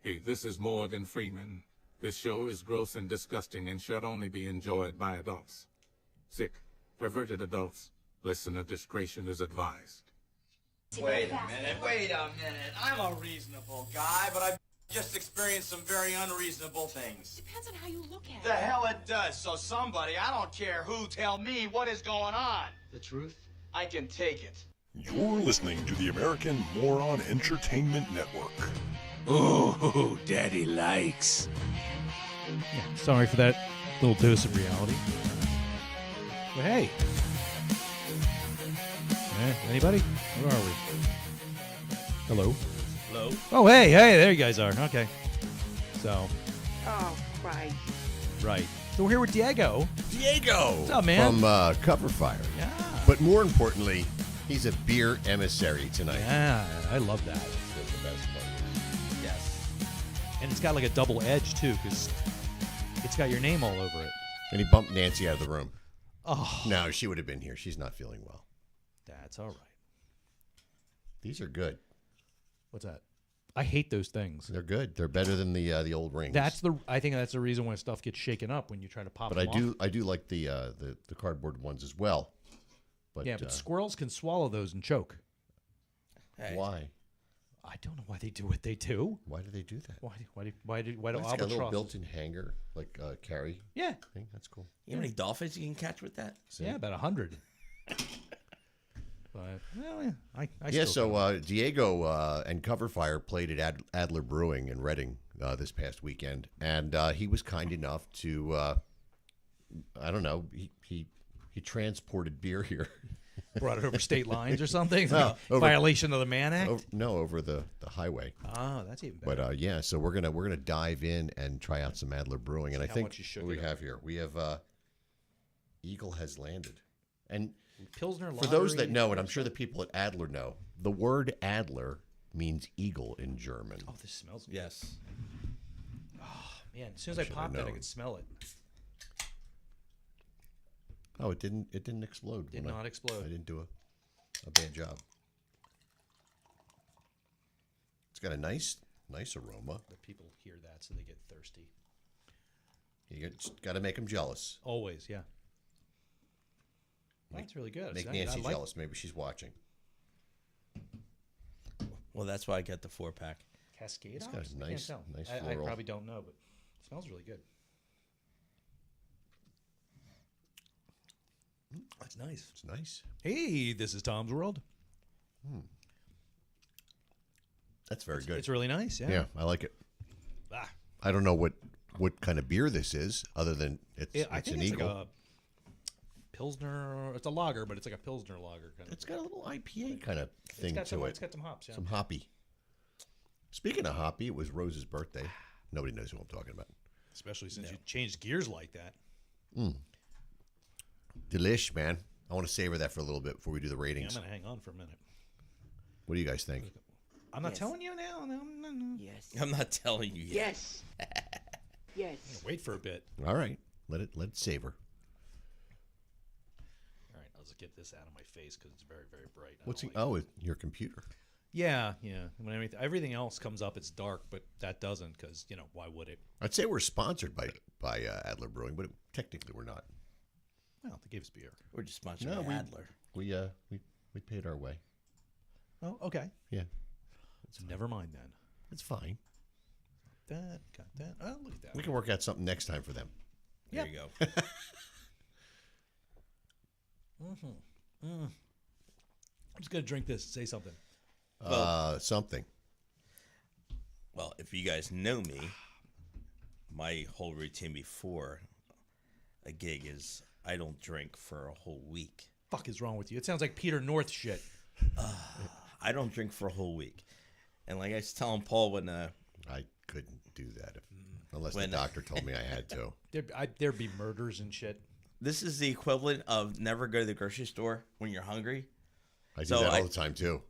Hey, this is Morgan Freeman. This show is gross and disgusting and should only be enjoyed by adults. Sick, perverted adults. Listener discretion is advised. Wait a minute. I'm a reasonable guy, but I've just experienced some very unreasonable things. Depends on how you look at it. The hell it does. So somebody, I don't care who, tell me what is going on. The truth? I can take it. You're listening to the American Moron Entertainment Network. Oh, Daddy likes. Yeah, sorry for that little dose of reality. But hey. Anybody? Where are we? Hello? Hello? Oh, hey, there you guys are. Okay. So, Oh, right. right. So we're here with Diego. Diego! What's up, man? From Cover Fire. Yeah. But more importantly, he's a beer emissary tonight. Yeah, I love that. That's the best part. Yes. And it's got like a double edge, too, because it's got your name all over it. And he bumped Nancy out of the room. Oh. No, she would have been here. She's not feeling well. That's all right. These are good. What's that? I hate those things. They're good. They're better than the old rings. I think that's the reason why stuff gets shaken up when you try to pop But them I do like the cardboard ones as well. But yeah, but squirrels can swallow those and choke. Hey. why? I don't know why they do what they do. Why do they do that? Why do It's got a little albatrosses? built-in hanger, like Carrie. Yeah, Thing. That's cool. You know how many dolphins you can catch with that? yeah, about 100. But well, yeah, I Yeah, still so Diego and Cover Fire played at Adler Brewing in Reading this past weekend, and he was kind enough to, I don't know, he transported beer here. brought it over state lines or something. No, over- Violation of the Mann Act. over the highway. Oh, that's even better. But yeah, so we're gonna dive in and try out some Adler Brewing, and I how think much you shook what we it up. have here, we have Eagle has landed, and Pilsner. for those that Lottery. know, and I'm sure the people at Adler know, the word Adler means eagle in German. Oh, this smells good. Yes. Man, as soon as I should popped have that, I known. could smell it. Oh, it didn't explode. Did when not explode. I didn't do a bad job. It's got a nice aroma. The people hear that, so they get thirsty. You got to make them jealous. Always, yeah. That's really good. Make I Nancy like jealous. Maybe she's watching. Well, that's why I got the 4-pack. Cascade. It's got a hops? I can't nice tell. I floral. probably don't know, but it smells really good. That's nice. It's nice. Hey, this is Tom's World. That's very good. It's really nice. Yeah. Yeah, I like it. Ah, I don't know what kind of beer this is, other than it's I think an it's Eagle. like a Pilsner. It's a lager, but it's like a Pilsner lager kind of. It's got a little IPA kind of thing got to some, it. It's got some hops. Yeah. Some hoppy. Speaking of hoppy, it was Rose's birthday. Nobody knows who I'm talking about. Especially since you changed gears like that. Delish, man. I want to savor that for a little bit before we do the Yeah, ratings. I'm gonna hang on for a minute. What do you guys think? I'm not Yes. telling you now. No. Yes. I'm not telling you yet. Yes. Yes. Wait for a bit. All right, let it savor. All right, I'll just get this out of my face because it's very, very bright. I What's don't he? like Oh, your computer. Yeah. When everything else comes up, it's dark, but that doesn't because why would it? I'd say we're sponsored by Adler Brewing, but technically we're not. Well, they gave us beer. We're just sponsored No, by Adler. We paid our way. Oh, okay. Yeah, Never mind then. it's fine. Got that. Oh, look at that. We can work out something next time for them. There you go. I'm just gonna drink this. And say something. Something. Well, if you guys know me, my whole routine before a gig is I don't drink for a whole week. Fuck is wrong with you? It sounds like Peter North shit. I don't drink for a whole week. And like I was telling Paul when I couldn't do that unless When- the doctor told me I had to. There'd be murders and shit. this is the equivalent of never go to the grocery store when you're hungry. I do So that I- all the time too.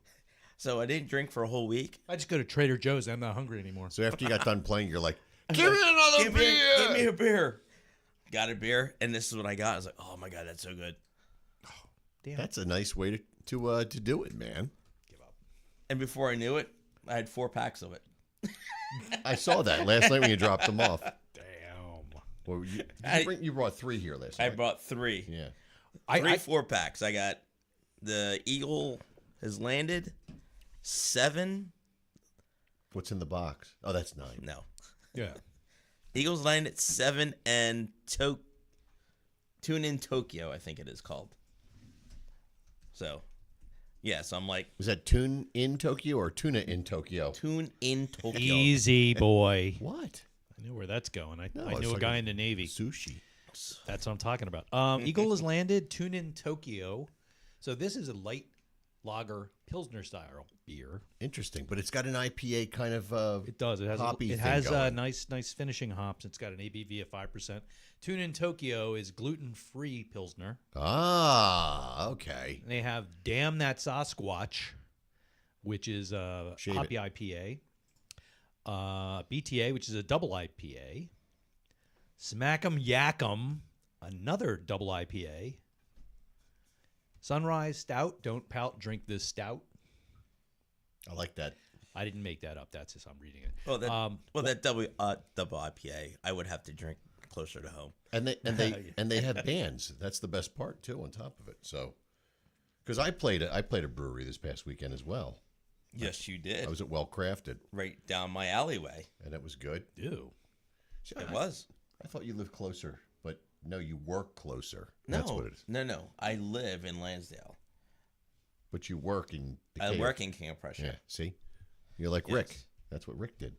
So I didn't drink for a whole week. I just go to Trader Joe's. I'm not hungry anymore. So after you got done playing, you're like, "Give me another Give beer." me a beer. Got a beer, and this is what I got. I was like, oh my God, that's so good. Damn. That's a nice way to do it, man. Give up. And before I knew it, I had 4 packs of it. I saw that last night when you dropped them off. Damn. Well, I- you brought 3 here last I night. brought 3. Yeah. Three 4-packs. I got the Eagle has landed 7. What's in the box? Oh, that's 9. No. Yeah. Eagles landed 7 and Tune in Tokyo, I think it is called. So, yeah, so I'm like, Was that tune in Tokyo or tuna in Tokyo? Tune in Tokyo. Easy, boy. What? I knew where that's going. I No, knew it's a like guy in the Navy. Sushi. That's what I'm talking about. Eagle has landed. Tune in Tokyo. So this is a light lager Pilsner style beer. Interesting, but it's got an IPA kind of. It does. It has. Hoppy It thing has going. nice finishing hops. It's got an ABV of 5%. Tune in Tokyo is gluten-free Pilsner. Okay. And they have Damn That Sasquatch, which is a Shave hoppy IPA. BTA, which is a double IPA. Smack'em Yak'em, another double IPA. Sunrise Stout, don't pout, drink this stout. I like that. I didn't make that up. That's just I'm reading it. Well, that double IPA, I would have to drink closer to home. And they have bands. That's the best part too. On top of it, so because I played a brewery this past weekend as well. Yes, you did. I was at Well Crafted, Right down my alleyway. and it was good. Ew. See, It was. I thought you lived closer, but no, you work closer. No, That's what it is. no. I live in Lansdale. But you work in. I Decatur. work in King of Prussia. Yeah. See, you're like Yes. Rick. That's what Rick did.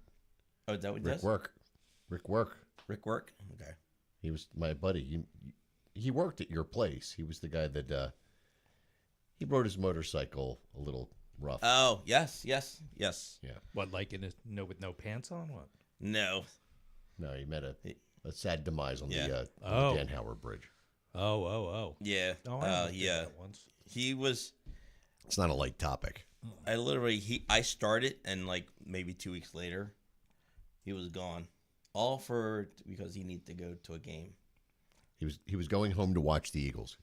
Oh, is that what it Rick does? work. Rick work. Rick work? Okay. He was my buddy. He worked at your place. He was the guy that he rode his motorcycle a little rough. Oh, yes. Yeah. What, like in with no pants on? What? No. No, he met a sad demise on Yeah. the Oh. Dan Howard Bridge. Oh. Yeah. Oh, I almost did yeah. that once. He was. It's not a light topic. I started, and like maybe 2 weeks later, he was gone. All because he needed to go to a game. He was going home to watch the Eagles.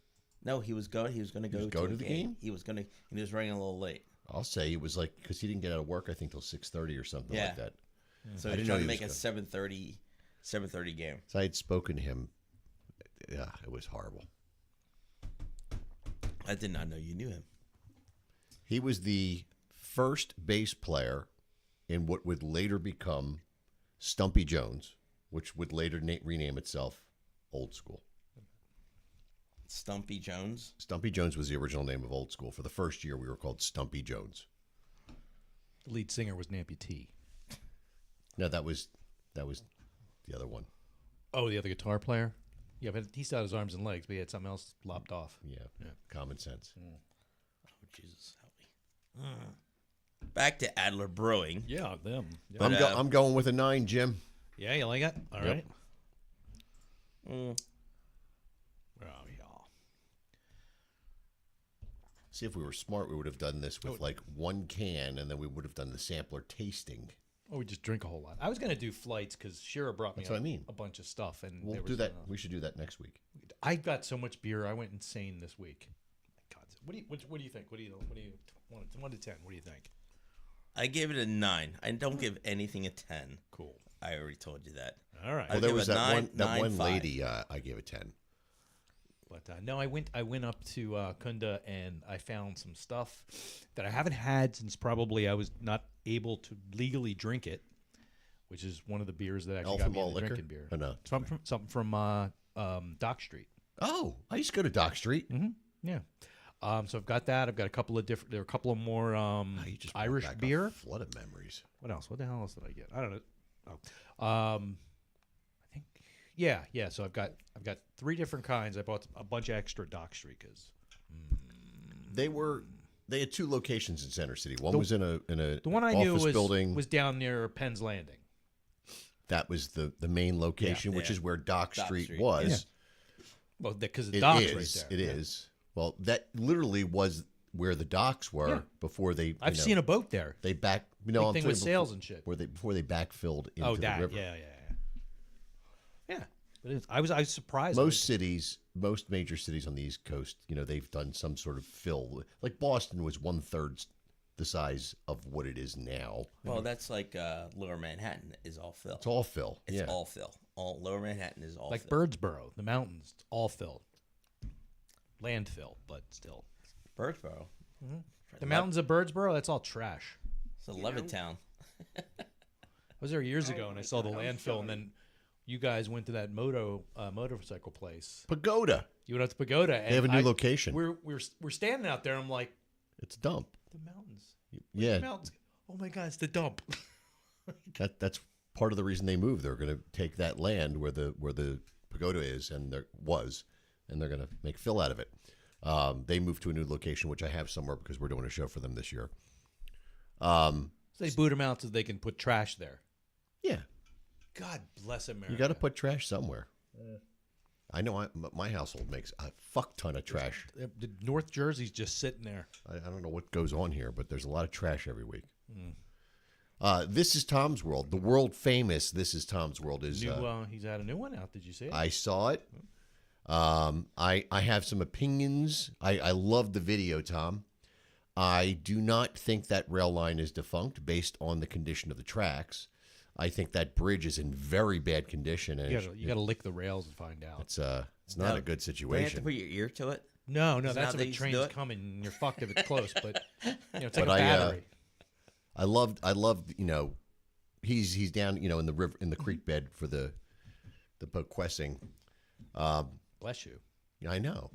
No, he was going. He was going to go go to to a the game. game? He was going to. He was running a little late. I'll say it was like because he didn't get out of work I think till 6:30 or something Yeah. like that. So I he didn't tried know to he make was a 7:30 game. So I had spoken to him. Yeah, it was horrible. I did not know you knew him. He was the first bass player in what would later become Stumpy Jones, which would later rename itself Old School. Stumpy Jones. Stumpy Jones was the original name of Old School. For the first year, we were called Stumpy Jones. The lead singer was an amputee. No, that was the other one. Oh, the other guitar player? Yeah, but he still had his arms and legs, but he had something else lopped off. Yeah, common sense. Oh, Jesus, help me. Back to Adler Brewing. Yeah, them. Yeah, But, I'm going with a 9, Jim. yeah, you like it? All Yep. right. Oh, yeah. See, if we were smart, we would have done this with like 1 can, and then we would have done the sampler tasting. Oh, we just drink a whole lot. I was going to do flights because Shira brought me That's what I mean. a bunch of stuff. And We'll there do was, that. We should do that next week. I got so much beer. I went insane this week. God, what do you think? What do you 1 to 10? What do you think? I gave it a 9. I don't give anything a 10. Cool. I already told you that. All right. I'll Well, there give was a that nine, one 5. lady. I gave a 10. But no, I went up to Kunda and I found some stuff that I haven't had since probably I was not able to legally drink it, which is one of the beers that actually got me Alpha into liquor? drinking beer. Oh, no. Something from Dock Street. Oh, I used to go to Dock Street. Yeah. So I've got that. I've got a couple of different. There are a couple of more You just brought Irish back a beer. flood of memories. What else? What the hell else did I get? I don't know. Oh, I think yeah. So I've got 3 different kinds. I bought a bunch of extra Dock Street because They had 2 locations in Center City. One was in a the one I knew office building. was down near Penn's Landing. That was the main location, which Yeah. is where Dock Dock Street Street, was. Well, because the It docks is. right there. It is. Well, that literally was where the docks were Yeah. before they. I've seen a boat there. They back. Big I'm thing saying with sails before- and shit. before they backfilled into the that. river. Yeah. But I was surprised. Most cities, most major cities on the East Coast, they've done some sort of fill. Like Boston was 1/3 the size of what it is now. Well, that's like Lower Manhattan is all fill. It's all fill. It's yeah. all fill. All Lower Manhattan is all Like fill. Birdsboro, the mountains, all filled. Landfill, but still. Birdsboro. The mountains of Birdsboro, that's all trash. It's a Levittown. I was there years ago and I saw the landfill, and then you guys went to that motorcycle place. Pagoda. You went out to Pagoda. And They have a new location. We're standing out there. I'm like, It's a dump. the mountains. Yeah. The mountains. Oh my God, it's the dump. That's part of the reason they moved. They're going to take that land where the pagoda is and they're going to make fill out of it. They moved to a new location, which I have somewhere because we're doing a show for them this year. So they boot them out so they can put trash there. Yeah, God bless America. you got to put trash somewhere. I know my household makes a fuck ton of trash. The North Jersey's just sitting there. I don't know what goes on here, but there's a lot of trash every week. This is Tom's World. The world famous This is Tom's World is. He's had a new one out. Did you see it? I saw it. I have some opinions. I love the video, Tom. I do not think that rail line is defunct based on the condition of the tracks. I think that bridge is in very bad condition, and you got to lick the rails and find out. it's not a good Do you have to situation. put your ear to it? No, Is that's that if they a used to do train's it? coming and you're fucked if it's close. But it's like But a battery. I loved he's down in the river in the creek bed for the Poquessing. Bless you. I know.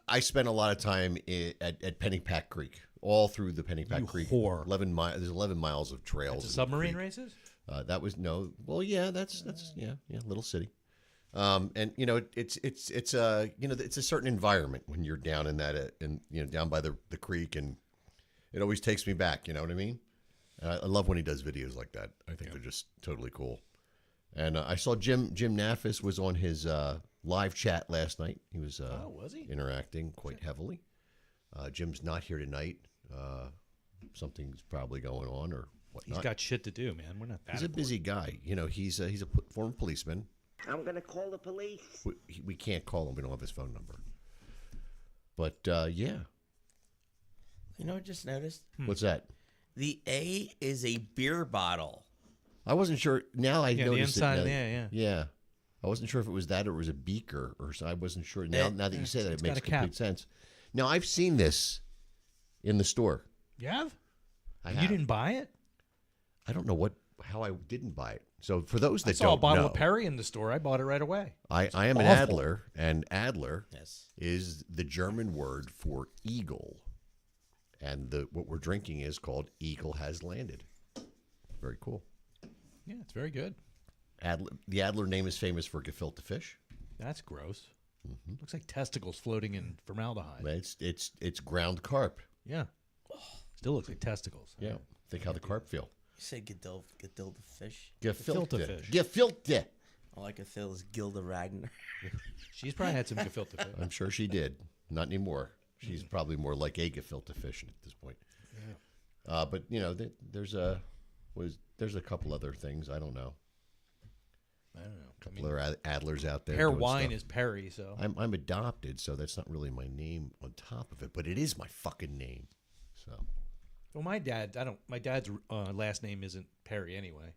I spent a lot of time at Pennypack Creek, all through the Pennypack You Creek. whore. 11 miles. There's 11 miles of trails. It's a in the submarine creek. races? That was no. Well, yeah, that's little city. And it's it's a certain environment when you're down in that down by the creek, and it always takes me back. You know what I mean? And I love when he does videos like that. I think they're just totally cool. And I saw Jim Nafis was on his live chat last night. He was Was he? interacting quite heavily. Jim's not here tonight. Something's probably going on or whatnot. He's got shit to do, man. We're not that He's a important. busy guy. He's a former policeman. I'm gonna call the police. We can't call him. We don't have his phone number. But yeah, You know what I just noticed? what's that? The A is a beer bottle. I wasn't sure. Now I Yeah, the noticed inside, it. now- yeah. Yeah. I wasn't sure if it was that or it was a beaker or so. I wasn't sure. Now that you say that, it it's got makes a cap. complete sense. Now I've seen this in the store. You have? I You have. didn't buy it? I don't know how I didn't buy it. So for those I that saw don't a bottle know, of Perry in the store. I bought it right away. I am an awful. Adler, and Adler Yes. is the German word for eagle, and what we're drinking is called Eagle Has Landed. Very cool. Yeah, it's very good. The Adler name is famous for gefilte fish. That's gross. Looks like testicles floating in formaldehyde. It's ground carp. Yeah. Still looks like testicles. Yeah. Think how the carp feel. You said Gedilda fish. Gefilte fish. Gefilte. All I can feel is Gilda Ragnar. She's probably had some gefilte fish. I'm sure she did. Not anymore. She's probably more like a gefilte fish at this point. Yeah. But there's a couple other things. I don't know. I don't know. Couple other Adlers out there. Pear doing wine stuff. is Perry, so. I'm adopted, so that's not really my name on top of it, but it is my fucking name. So Well, my dad's last name isn't Perry anyway.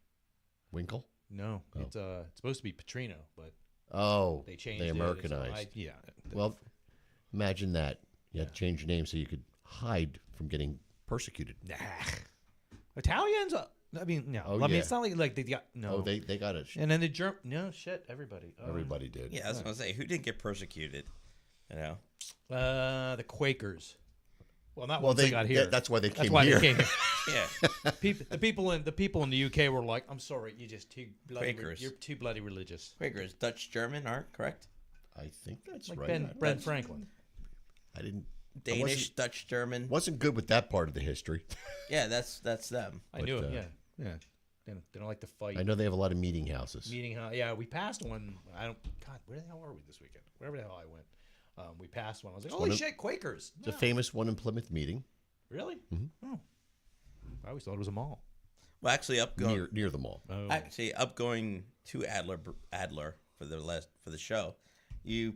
Winkle. No, it's supposed to be Petrino, but Oh, they changed they it. so Americanized. yeah. Well, imagine that. You had to change your name so you could hide from getting persecuted. Nah. Italians? I mean, no. Oh, I mean, yeah. it's not like they got, no. Oh, they got it. And then the German, no, shit, everybody. Everybody did. Yeah, I was gonna say, who didn't get persecuted? You know, The Quakers. Well, not Well, once they got here. that's why they That's came why here. they came here. yeah. The people in the UK were like, "I'm sorry, you're just too bloody. Quakers. You're too bloody religious." Quakers, Dutch German, aren't correct? I think that's Like right. Ben Franklin. I didn't. Danish, Dutch German. Wasn't good with that part of the history. Yeah, that's them. I knew But, it. Yeah. They don't like to fight. I know they have a lot of meeting houses. Meeting house. Yeah, we passed one. God, where the hell were we this weekend? Wherever the hell I went. We passed one. I was like, holy shit, Quakers. It's a famous one in Plymouth meeting Really? Oh. I always thought it was a mall. Well, actually, near the mall. Oh. going to Adler for the show. You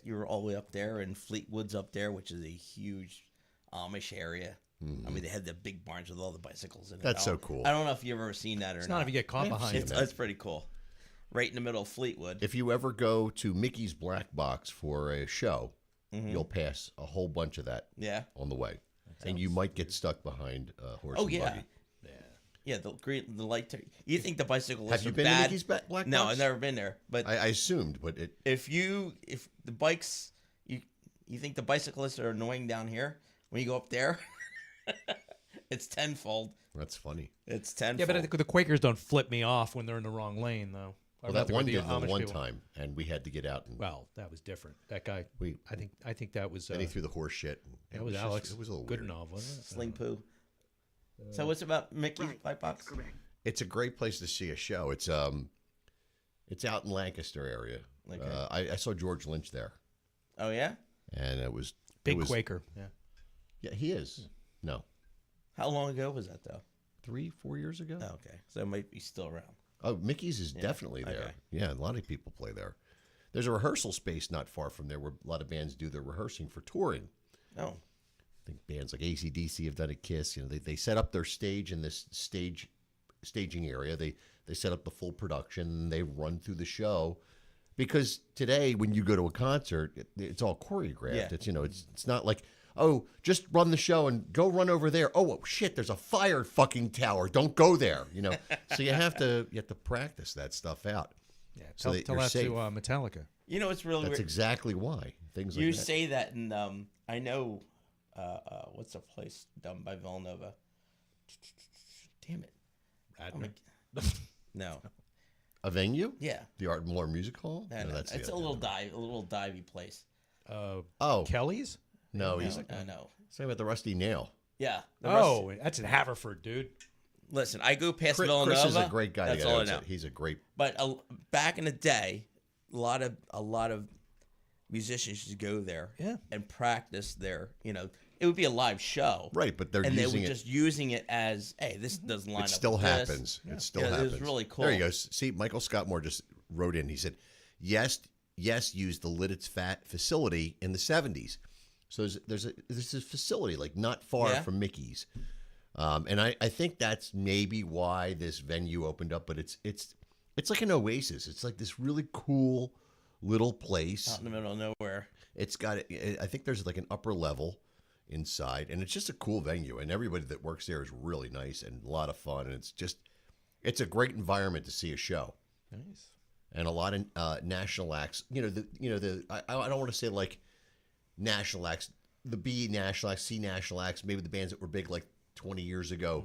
were all the way up there, and Fleetwood's up there, which is a huge Amish area. I mean, they had the big barns with all the bicycles in it. That's I so don't- cool. I don't know if you've ever seen that or It's not. not if you get caught behind It's, it. it's pretty cool. Right in the middle of Fleetwood. If you ever go to Mickey's Black Box for a show, you'll pass a whole bunch of that Yeah. on the way, and you might get stuck behind a horse. Oh and yeah. buggy. Yeah, the green, the light. You think the bicyclists Have you are been bad? to Mickey's Black Box? No, I've never been there. But I assumed, but it. if the bikes, you think the bicyclists are annoying down here, when you go up there, it's tenfold. That's funny. It's tenfold. Yeah, but I think the Quakers don't flip me off when they're in the wrong lane, though. Well, that one the did the Amish one people. time, and we had to get out, and Well, that was different. That guy. We- I think that was. then he threw the horse shit. and that was just- Alex. It was a little good weird. enough, wasn't it? Sling poo. So what's about Mickey's Right, Black that's Box? correct. It's a great place to see a show. It's out in Lancaster area. Okay. I saw George Lynch there, Oh yeah. and it was Big it was, Quaker. Yeah. Yeah, he is. No, How long ago was that though? 3-4 years ago. Oh, okay, so it might be still around. Oh, Mickey's is definitely there. okay. Yeah, a lot of people play there. There's a rehearsal space not far from there where a lot of bands do their rehearsing for touring. Oh, I think bands like AC/DC have done a Kiss. You know, they set up their stage in this staging area. They set up the full production. And they run through the show because today when you go to a concert, it's all choreographed. Yeah. It's not like, oh, just run the show and go run over there. Oh shit, there's a fire fucking tower. Don't go there. So you have to practice that stuff out. Yeah. So Tell, that tell you're that safe. to Metallica. you know it's really That's weird. exactly why things like You that. say that, and I know what's the place done by Villanova? Damn it! Oh my- no, A venue, yeah, the Art and More Music Hall. no, no, that's it's the a other little one. a little divey place. Oh Kelly's. no, he's No. saying about the Rusty Nail. Yeah. Oh, that's in Haverford, dude. Listen, I go past Chris Villanova. is a great guy. That's to get all I out. know. He's a great. But back in the day, a lot of musicians used to go there, Yeah. and practice there. It would be a live show, Right, but they're and they using were it. just using it as, hey, this doesn't line It up. still with happens. This. It still Yeah, happens. It was really cool. There you go. See, Michael Scott Moore just wrote in. He said, yes, used the Lidditz Fat facility in the 70s. So there's a facility like not far Yeah. from Mickey's. And I think that's maybe why this venue opened up, but it's like an oasis. It's like this really cool little place. Out in the middle of nowhere. It's got I think there's like an upper level inside, and it's just a cool venue, and everybody that works there is really nice and a lot of fun, and it's a great environment to see a show. Nice. And a lot of national acts. I don't want to say like national acts, the B national acts, C national acts, maybe the bands that were big like 20 years ago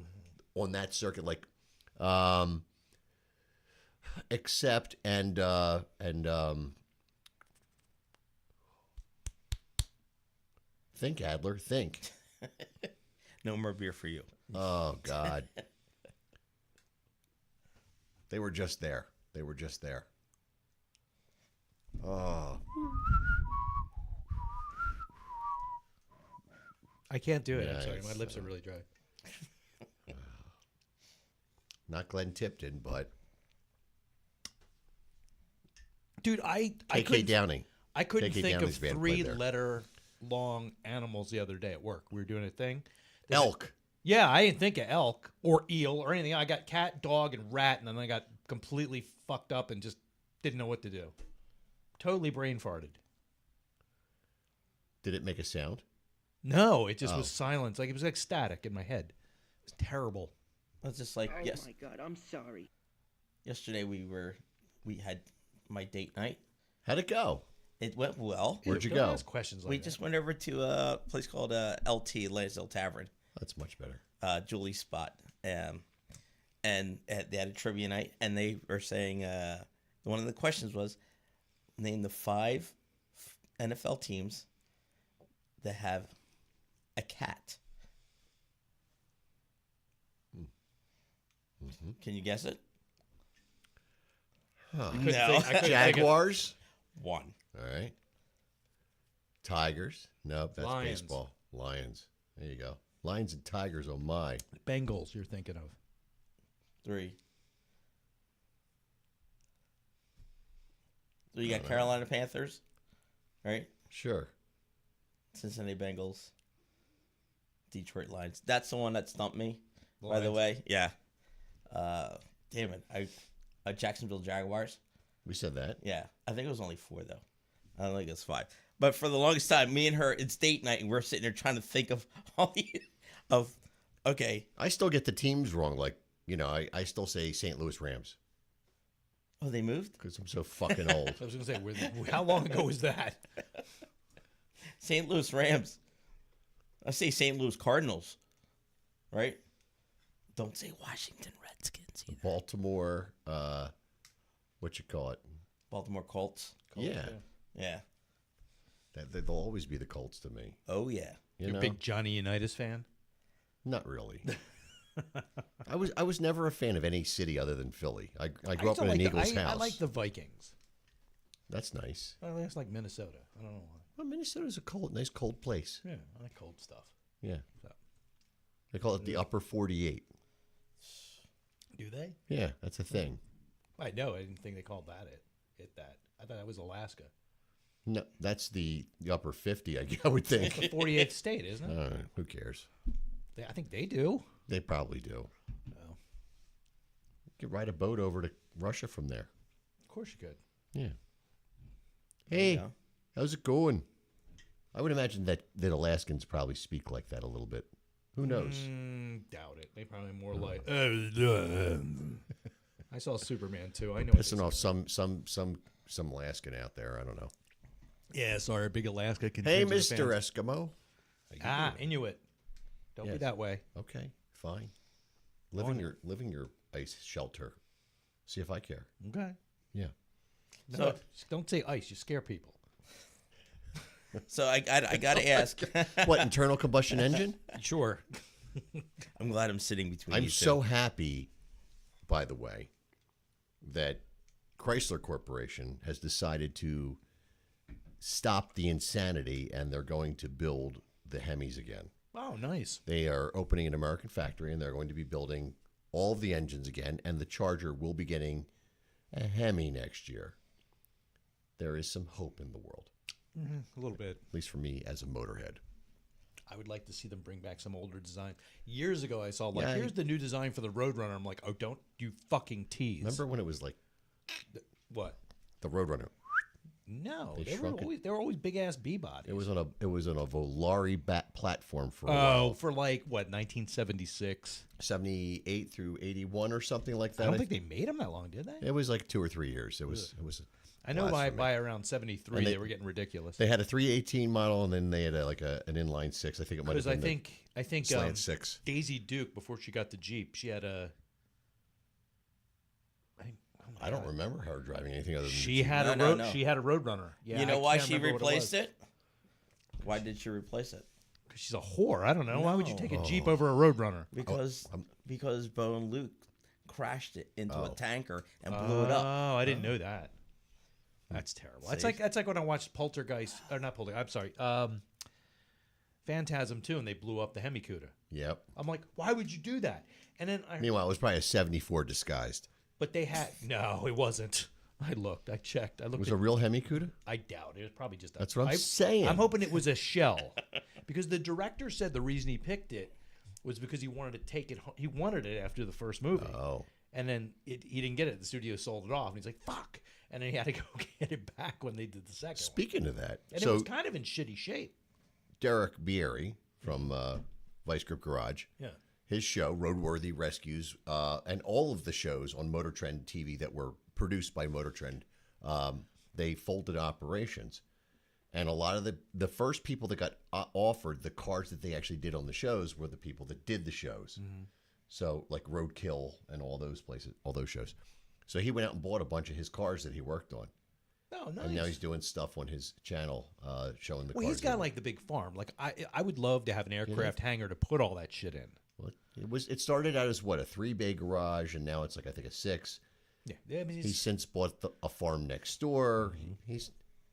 on that circuit, like Accept and think, Adler, think. No more beer for you. Oh God. They were just there. They were just there. Oh. I can't do it. Yeah, I'm sorry. My it's, lips are really dry. Not Glenn Tipton, but Dude, I KK couldn't, Downing. I couldn't KK think of Downing's band played there. 3-letter long animals the other day at work. We were doing a thing. Elk. Yeah, I didn't think of elk or eel or anything. I got cat, dog, and rat, and then I got completely fucked up and just didn't know what to do. Totally brain farted. Did it make a sound? No, it just was silence. Like it was like static in my head. It was terrible. It's just like Oh yes. my God, I'm sorry. Yesterday we had my date night. How'd it go? It went well. Where'd you Don't go? ask questions like We that. just went over to a place called LT, Lansdale Tavern, That's much better. Julie's spot. And they had a trivia night, and they were saying one of the questions was name the 5 NFL teams that have a cat. Can you guess it? Huh. Couldn't No. think- I couldn't think of- Jaguars. 1. All right. Tigers. Nope, that's Lions. baseball. Lions. There you go. Lions and Tigers. Oh my. Bengals you're thinking of. 3. So you got Carolina Panthers, right? Sure. Cincinnati Bengals, Detroit Lions. That's the one that stumped me, by the way. Yeah. Damn it. Jacksonville Jaguars. We said that. Yeah. I think it was only 4, though. I don't think it's 5. But for the longest time, me and her, it's date night, and we're sitting there trying to think of okay. I still get the teams wrong. Like, I still say St. Louis Rams Oh, they moved? because I'm so fucking old. I was going to say, how long ago was that? St. Louis Rams. I say St. Louis Cardinals, right? Don't say Washington Redskins either. Baltimore, what you call it? Baltimore Colts. Yeah. Yeah. They'll always be the Colts to me. Oh, yeah. You're a big Johnny Unitas fan? Not really. I was never a fan of any city other than Philly. I grew up in an Eagles house. I like the Vikings. That's nice. I like Minnesota. I don't know why. Well, Minnesota's a nice cold place. Yeah, I like cold stuff. Yeah. So. They call it the upper 48. Do they? Yeah, that's a thing. I know. I didn't think they called it that. I thought that was Alaska. No, that's the upper 50, I would think. It's the 48th state, isn't it? Who cares? I think they do. They probably do. Oh. You could ride a boat over to Russia from there. Of course you could. Yeah. Hey, Yeah. how's it going? I would imagine that Alaskans probably speak like that a little bit. Who knows? Doubt it. They probably more like. I saw Superman too. I know. Pissing off some Alaskan out there. I don't know. Yeah, sorry, big Alaska. Hey, Mr. Eskimo. Inuit. Don't be Yes. that way. Okay, fine. Living your ice shelter. See if I care. Okay. Yeah. No, don't say ice. You scare people. So I got to ask. What, internal combustion engine? Sure. I'm glad I'm sitting between I'm you two. so happy, by the way, that Chrysler Corporation has decided to stop the insanity and they're going to build the Hemis again. Oh, nice. They are opening an American factory and they're going to be building all of the engines again, and the Charger will be getting a Hemi next year. There is some hope in the world, A little bit. at least for me as a motorhead. I would like to see them bring back some older design. Years ago, I saw Yeah. here's the new design for the Roadrunner. I'm like, oh, don't you fucking tease. Remember when it was like What? the Roadrunner? No, They they were shrunk it. always big ass B bodies. It was on a Volare platform for a Oh, while. for like what 1976? 78 through 81 or something like that. I don't think they made them that long, did they? It was like 2 or 3 years. It was. I know blasphemy. by around 73 And they were getting ridiculous. They had a 318 model, and then they had an inline 6. I think it might have Because been I think slant 6. Daisy Duke, before she got the Jeep, she had a. I don't remember her driving anything other than She the Jeep. had No. She had a Roadrunner. Yeah, You know I why can't she remember what replaced was. it? Why did she replace it? Because she's a whore. I don't know. Why would you No. take a Jeep over a Roadrunner? Because Bo and Luke crashed it into a tanker and blew it up. Oh, I didn't know that. That's terrible. That's like when I watched Poltergeist, or not Poltergeist. I'm sorry, Phantasm 2, and they blew up the Hemicuda. Yep. I'm like, why would you do that? And then Meanwhile, it was probably a 74 disguised. but they had no, it wasn't. I looked, I checked, I looked. Was at, it a real Hemi-Cuda? I doubt it. It was probably just. That's what I'm saying. I'm hoping it was a shell, because the director said the reason he picked it was because he wanted to take it. He wanted it after the first movie. Oh. And then he didn't get it. The studio sold it off, and he's like, "Fuck!" And then he had to go get it back when they did the second one. Speaking of that, And so it was kind of in shitty shape. Derek Bieri from Vice Grip Garage, Yeah. his show, Roadworthy Rescues, and all of the shows on Motor Trend TV that were produced by Motor Trend, they folded operations. And a lot of the first people that got offered the cars that they actually did on the shows were the people that did the shows. Mm-hmm. So like Roadkill and all those places, all those shows. So he went out and bought a bunch of his cars that he worked on. Oh, nice. And now he's doing stuff on his channel showing the Well, cars. he's got like the big farm. Like I would love to have an aircraft hangar to put all that shit in. Well, it started out as what, a 3-bay garage, and now it's like I think a 6. Yeah, I mean, He's since bought a farm next door.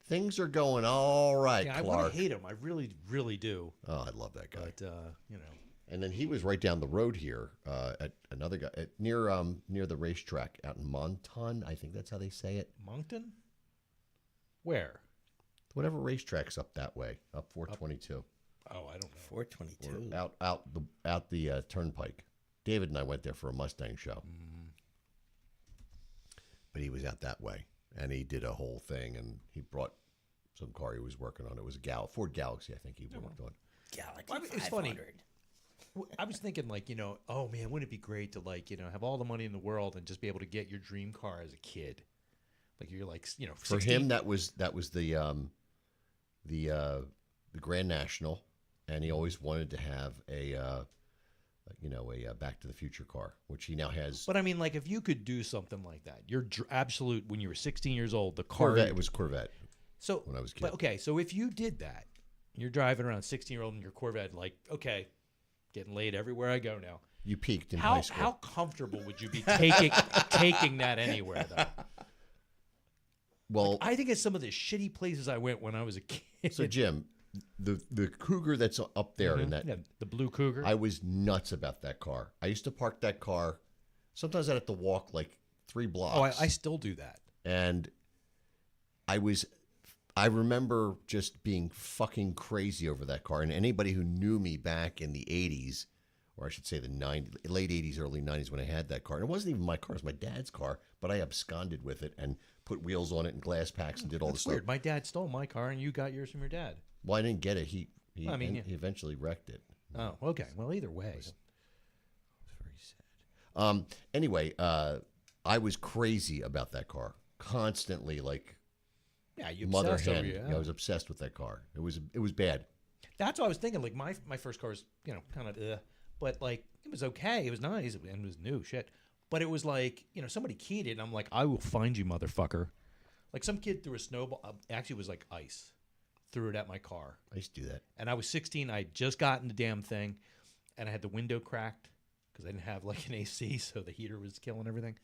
Things are going all right, yeah, I Clark. want to hate him. I really, really do. Oh, I love that guy. But you know, And then he was right down the road here at another guy near the racetrack out in Monton. I think that's how they say it. Moncton. Where? Whatever racetrack's up that way, up 422. Oh, I don't know. 422. out the turnpike. David and I went there for a Mustang show, but he was out that way, and he did a whole thing, and he brought some car he was working on. It was a Ford Galaxy, I think he worked on. Galaxy Well, I mean, it's funny. 500. I was thinking, like, oh man, wouldn't it be great to, like, have all the money in the world and just be able to get your dream car as a kid? Like, you're like, For 16. him, that was the Grand National, and he always wanted to have a Back to the Future car, which he now has. But I mean, like, if you could do something like that, your absolute, when you were 16 years old, the car. Corvette. It was Corvette. So when I was a kid. But okay, so if you did that, you're driving around 16-year-old in your Corvette, like, okay, getting laid everywhere I go now. You peaked in high school. How comfortable would you be taking that anywhere, though? Well, I think it's some of the shitty places I went when I was a kid. so Jim, the Cougar that's up there in that, Yeah, the blue Cougar. I was nuts about that car. I used to park that car. Sometimes I'd have to walk like 3 blocks. Oh, I still do that. And I remember just being fucking crazy over that car. And anybody who knew me back in the 80s, or I should say the late 80s, early 90s when I had that car, and it wasn't even my car, it was my dad's car, but I absconded with it and put wheels on it and glass packs and did all That's this weird. stuff. My dad stole my car, and you got yours from your dad. Well, I didn't get it. He I mean, yeah. he eventually wrecked it. Oh, okay. Well, either way. It's very sad. Anyway, I was crazy about that car. Constantly, like, Yeah, you mother obsessed over hen. you. I was obsessed with that car. It was bad. That's what I was thinking. Like, my first car was, kind of, but, like, it was okay. It was nice, and it was new shit. But it was like, somebody keyed it, and I'm like, I will find you, motherfucker. Like, some kid threw a snowball. Actually, it was like ice. Threw it at my car. I used to do that. And I was 16. I had just gotten the damn thing, and I had the window cracked because I didn't have, like, an AC, so the heater was killing everything.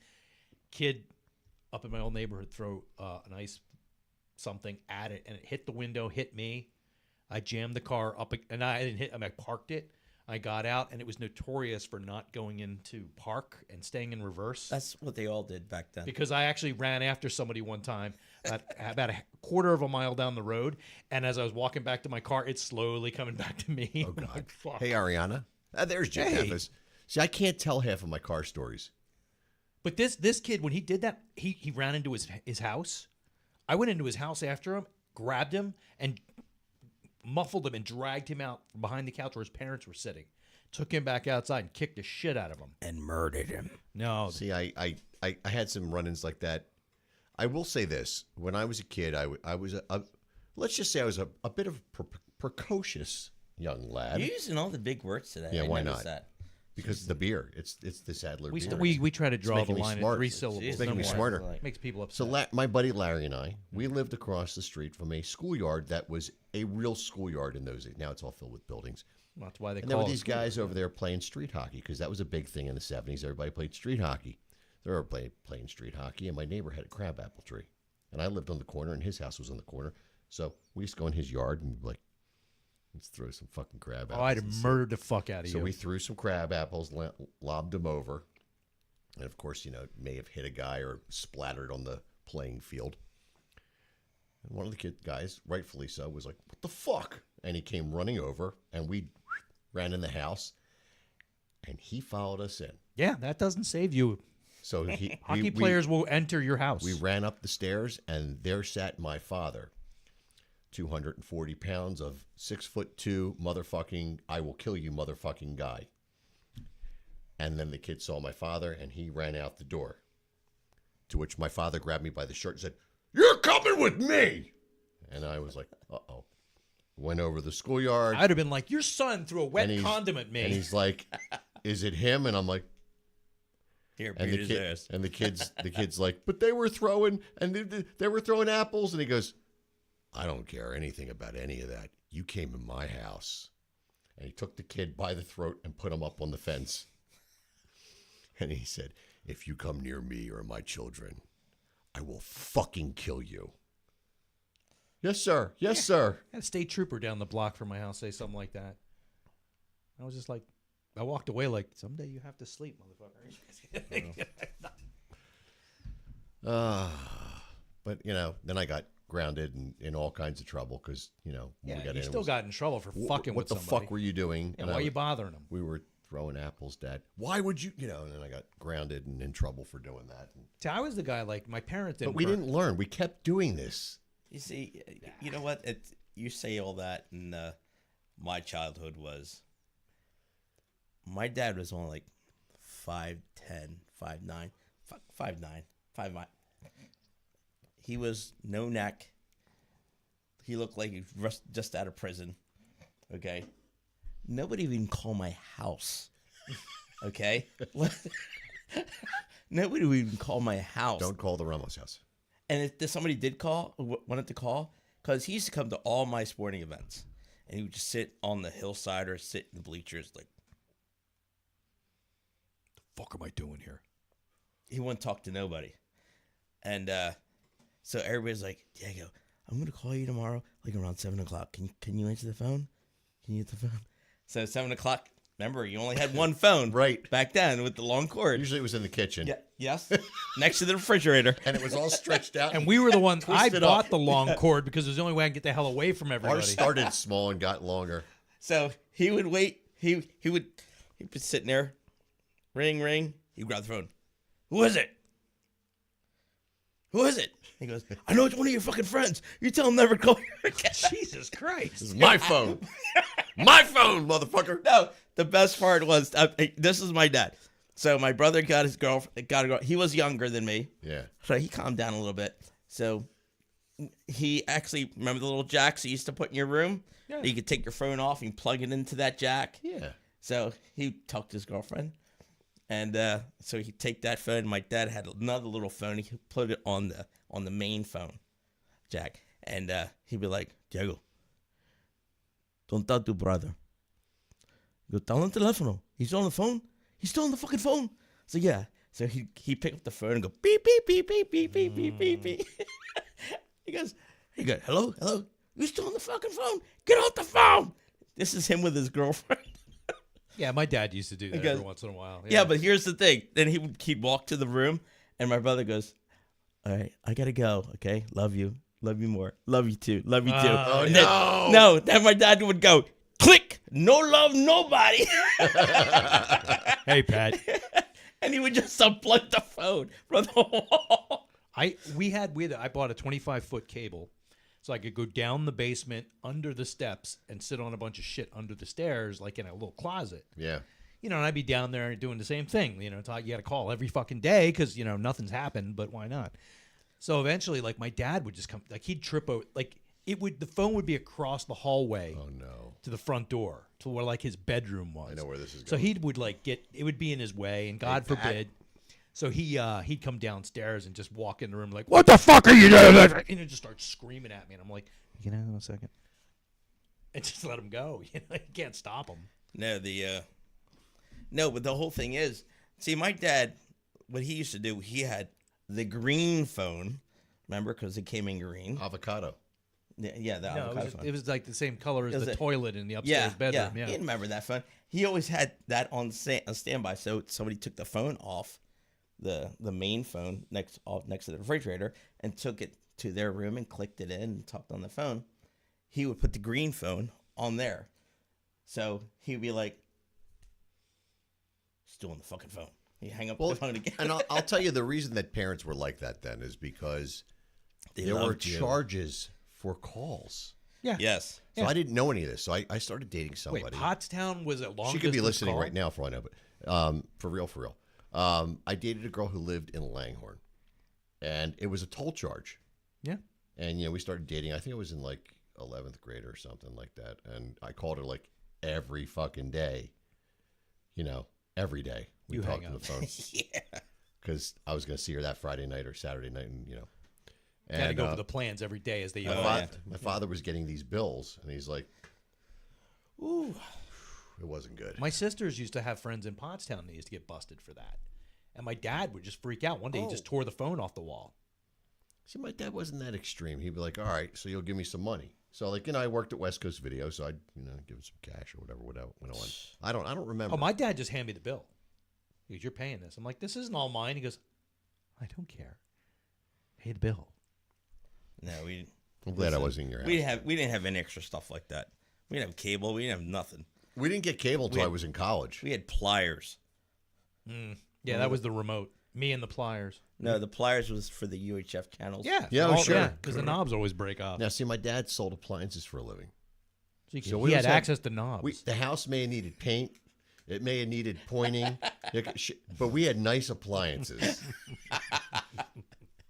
Kid up in my old neighborhood throw an ice something at it, and it hit the window, hit me. I jammed the car up, and I didn't hit. I parked it. I got out, and it was notorious for not going into park and staying in reverse. That's what they all did back then. Because I actually ran after somebody one time about a quarter of a mile down the road, and as I was walking back to my car, it's slowly coming back to me. Oh, I'm God. like, fuck. Hey, Ariana. There's Jim Hey. Pappas. See, I can't tell half of my car stories. But this kid, when he did that, he ran into his house. I went into his house after him, grabbed him, and muffled him and dragged him out from behind the couch where his parents were sitting. Took him back outside and kicked the shit out of him. And murdered him. No. See, I had some run-ins like that. I will say this. When I was a kid, I was let's just say I was a bit of a precocious young lad. You're using all the big words today. Yeah, I why noticed not? That. Because the beer, it's the Sadler We, beer. we try to draw the making me line at smart. 3 It's syllables. making me no more. smarter. Makes people upset. So my buddy Larry and I, we lived across the street from a schoolyard that was a real schoolyard in those days. Now it's all filled with buildings. That's why they And there call were it these guys over there playing street hockey because that was a big thing in the 70s. Everybody played street hockey. They were playing street hockey, and my neighbor had a crabapple tree. And I lived on the corner, and his house was on the corner. So we used to go in his yard and be like, let's throw some fucking crab apples. Oh, I'd and have see. murdered the fuck out of So you. we threw some crab apples, lobbed them over. And of course, it may have hit a guy or splattered on the playing field. And one of the guys, rightfully so, was like, what the fuck? And he came running over, and we ran in the house, and he followed us in. Yeah, that doesn't save you. So Hockey players will enter your house. We ran up the stairs, and there sat my father, 240 pounds of 6'2" motherfucking, I will kill you motherfucking guy. And then the kid saw my father, and he ran out the door. To which my father grabbed me by the shirt and said, "You're coming with me!" And I was like, uh-oh. Went over the schoolyard. I'd have been like, your son threw a wet and he's- condom at me. And he's like, is it him? And I'm like, Here, and beat his ass. the kid's like, but they were throwing, and they were throwing apples. And he goes, I don't care anything about any of that. You came in my house. And he took the kid by the throat and put him up on the fence. And he said, if you come near me or my children, I will fucking kill you. Yes, sir. Yes, sir. I had a state trooper down the block from my house say something like that. I was just like, I walked away like, someday you have to sleep, motherfucker. But, then I got grounded and in all kinds of trouble because when Yeah, we got you in, it still was, got in trouble for fucking what with the somebody. fuck were you doing? Yeah, And why are you bothering them? we were throwing apples, Dad. Why would you? And then I got grounded and in trouble for doing that. See, I was the guy, like, my parents didn't But we burn- didn't learn. We kept doing this. You see, you know what? You say all that, and my childhood was. My dad was only like 5'10", 5'9", 5'9", 5'9". He was no neck. He looked like he was just out of prison. Okay, nobody even called my house. Okay, nobody would even call my house. Don't call the Ramos house. And if somebody did wanted to call, because he used to come to all my sporting events, and he would just sit on the hillside or sit in the bleachers, like, The fuck am I doing here? he wouldn't talk to nobody. And so everybody's like, Diego, I'm gonna call you tomorrow, like around 7 o'clock. Can you answer the phone? Can you hit the phone? So 7 o'clock. Remember, you only had one phone, Right. back then with the long cord. Usually it was in the kitchen. Yeah. Yes. Next to the refrigerator. And it was all stretched out. And we were the ones, I Twisted bought up. the long cord because it was the only way I could get the hell away from everybody. Ours started small and got longer. So he would wait. He'd be sitting there, ring, ring. He'd grab the phone. Who is it? Who is it? He goes, I know it's one of your fucking friends. You tell him never to call you again. Jesus Christ. This is my phone. My phone, motherfucker. No, the best part was this is my dad. So my brother got his girlfriend. Got a girl. He was younger than me, Yeah. so he calmed down a little bit. So he actually remember the little jacks you used to put in your room. Yeah. You could take your phone off and plug it into that jack. Yeah. So he talked to his girlfriend, and so he'd take that phone. My dad had another little phone. He put it on the main phone jack, and he'd be like, Diego, don't talk to brother. Go tell him telephone. He's on the phone. He's still on the fucking phone. So yeah. So he pick up the phone and go beep beep beep beep beep beep beep beep beep. he goes, hello. You still on the fucking phone? Get off the phone. This is him with his girlfriend. Yeah, my dad used to do that Because- every once in a while. Yeah, but here's the thing. Then he'd walk to the room, and my brother goes, all right, I gotta go. Okay, love you more, love you too, love you too. Oh, And no. Then my dad would go, click, no love, nobody, Hey, Pat. and he would just unplug the phone from the wall. I bought a 25-foot cable so I could go down the basement under the steps and sit on a bunch of shit under the stairs, like in a little closet. Yeah. And I'd be down there doing the same thing. You got to call every fucking day because, nothing's happened, but why not? So eventually, like, my dad would just come, like, he'd trip out, like, the phone would be across the hallway Oh, no. to the front door to where, like, his bedroom was. I know where this is So going. he would, like, it would be in his way, and God Pat. forbid. So he'd come downstairs and just walk in the room like, what the fuck are you doing? And he'd just start screaming at me. And I'm like, in a second. And just let him go. You can't stop him. No, but the whole thing is, see, my dad, what he used to do, he had the green phone, remember, because it came in green. Avocado. Yeah, the No, avocado phone. it was like the same color It as was the a- toilet in the upstairs bedroom. Yeah, Yeah. he remember that phone. He always had that on standby. So somebody took the phone off the main phone next to the refrigerator and took it to their room and clicked it in and talked on the phone. He would put the green phone on there. So he'd be like, still on the fucking phone. He hang up the phone again. And I'll tell you the reason that parents were like that then is because They there were loved you. charges for calls. Yeah. Yes. So I didn't know any of this. So I started dating Wait, somebody. Pottstown was a long She could be distance listening call? right now for all I know, but for real. I dated a girl who lived in Langhorne, and it was a toll charge. Yeah. And, we started dating. I think it was in like 11th grade or something like that. And I called her like every fucking day, every day. We You talked hang on the up. phone Yeah. because I was going to see her that Friday night or Saturday night. And, Got to and go over the plans every day as they my, evolved. fa- my father was getting these bills, and he's like, Ooh. it wasn't good. My sisters used to have friends in Pottstown that used to get busted for that. And my dad would just freak out. One day he just tore the phone off the wall. See, my dad wasn't that extreme. He'd be like, all right, so you'll give me some money. So, like, I worked at West Coast Video, so I'd, give him some cash or whatever went on. I don't remember. Oh, my dad just handed me the bill. He goes, you're paying this. I'm like, this isn't all mine. He goes, I don't care. Pay the bill. No, I'm glad I wasn't in your house. We didn't have any extra stuff like that. We didn't have cable. We didn't have nothing. We didn't get cable until I was in college. We had pliers. Yeah, that was the remote. Me and the pliers. No, the pliers was for the UHF channels. Yeah. Yeah, oh, sure. because the knobs always break off. Now, see, my dad sold appliances for a living. So we he always had had- access to knobs. The house may have needed paint. It may have needed pointing. But we had nice appliances.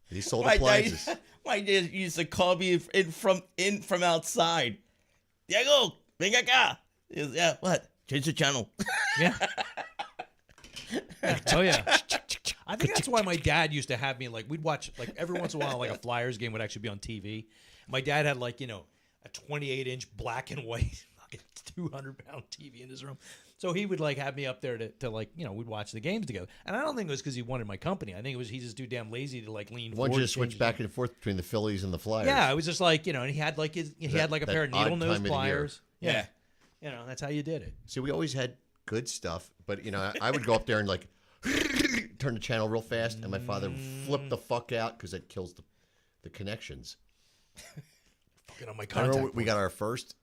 He sold appliances. My dad used to call me in from outside. Diego, venga acá. He goes, yeah, what? Change the channel. Yeah. Oh yeah. I think that's why my dad used to have me we'd watch every once in a while a Flyers game would actually be on TV. My dad had a 28-inch black and white fucking 200-pound TV in his room. So he would have me up there to we'd watch the games together. And I don't think it was because he wanted my company. I think it was he just too damn lazy to lean Wanted forward. you to switch back and forth between the Phillies and the Flyers. Yeah, it was just and he had he had a that pair of odd needle nose time of the year. pliers. Yeah. That's how you did it. See, we always had good stuff, but I would go up there and turn the channel real fast, and my father would flip the fuck out because it kills the connections. Fucking on my I contact. remember we got our first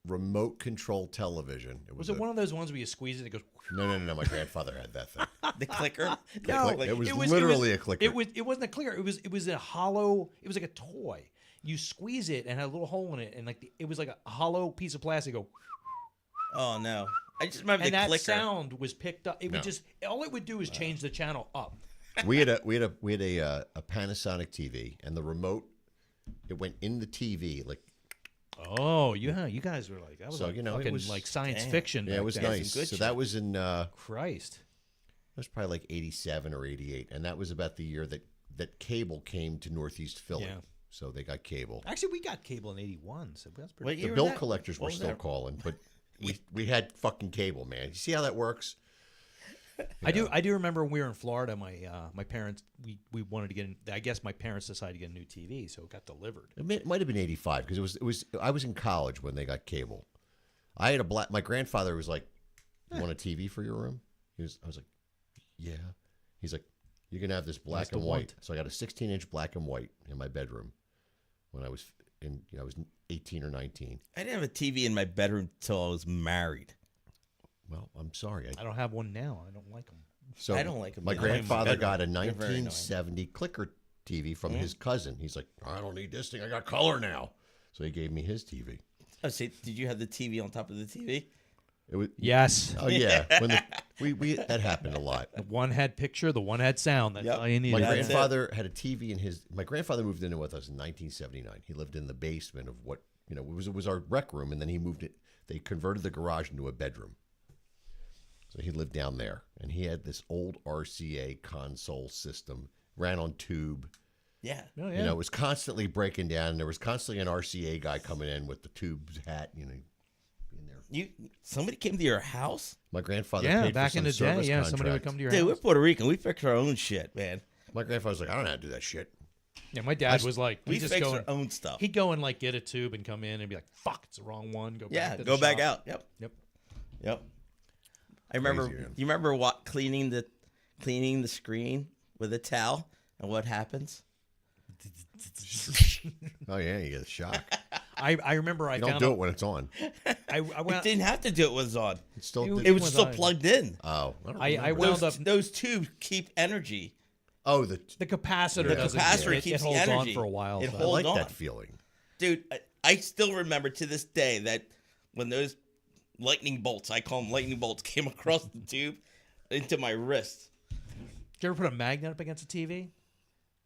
remote control television. Was it one of those ones where you squeeze it and it goes? No. My grandfather had that thing. The clicker. No, It was literally a clicker. It wasn't a clicker. It was a hollow. It was like a toy. You squeeze it and had a little hole in it, and it was like a hollow piece of plastic. Go. Oh no! I just remember And the that clicker. sound was picked up. It No. would just all it would do is change the channel up. we had a Panasonic TV, and the remote it went in the TV Oh, you guys were that was So, it fucking was- science Damn. fiction. Yeah, back it was then. nice. good So shit. that was in Christ. it was probably 87 or 88, and that was about the year that cable came to Northeast Philly. Yeah. So they got cable. Actually, we got cable in '81, so that's pretty. What The year bill was that? collectors What were was still that? calling, but we had fucking cable, man. You see how that works? I do remember when we were in Florida. My parents we wanted to get. I guess my parents decided to get a new TV, so it got delivered. It might have been 85 because it was. I was in college when they got cable. I had my grandfather was like, "You want a TV for your room?" I was like, "Yeah." He's like, "You're gonna have this black That's the and white." want. So I got a 16-inch black and white in my bedroom when I was I was 18 or 19. I didn't have a TV in my bedroom until I was married. Well, I'm sorry. I don't have one now. I don't like them. So I don't like 'em my in my grandfather bedroom. got a They're very annoying. 1970 clicker TV from his cousin. He's like, "I don't need this thing. I got color now." So he gave me his TV. Oh, see, did you have the TV on top of the TV? It was Yes. Oh yeah, when we that happened a lot. The one had picture, the one had sound. That's Yep. all you need. My That's grandfather had a TV in his. My grandfather moved in with us in 1979. He lived in the basement of what it was our rec room, and then he moved it. They converted the garage into a bedroom. So he lived down there, and he had this old RCA console system, ran on tube. Yeah. Oh, yeah. It was constantly breaking down. There was constantly an RCA guy coming in with the tubes hat. Being there. Somebody came to your house? My grandfather Yeah, paid back for in some the day, service yeah, somebody would contract. come to your Dude, we're house. Puerto Rican. We fix our own shit, man. My grandfather was like, "I don't know how to do that shit." Yeah, my dad was like, We he'd just fix go our own stuff. He'd go and get a tube and come in and be like, "Fuck, it's the wrong one." Go Yeah, back to go the back shop. out. Yep. Yep. I remember. Crazy, man. You remember what cleaning the screen with a towel and what happens? Oh yeah, you get a shock. I remember I You don't found do out, it when it's on. I I went didn't have to do it when it was on. It's still. You- It was was still on. plugged in. Oh, I, don't I remember. wound up Those tubes keep energy. Oh, the capacitor. The doesn't capacitor it, keeps it the holds energy. on for a while. It so. I holds like on. that feeling. Dude, I still remember to this day that when those lightning bolts, I call them lightning bolts, came across the tube into my wrist. Did you ever put a magnet up against a TV?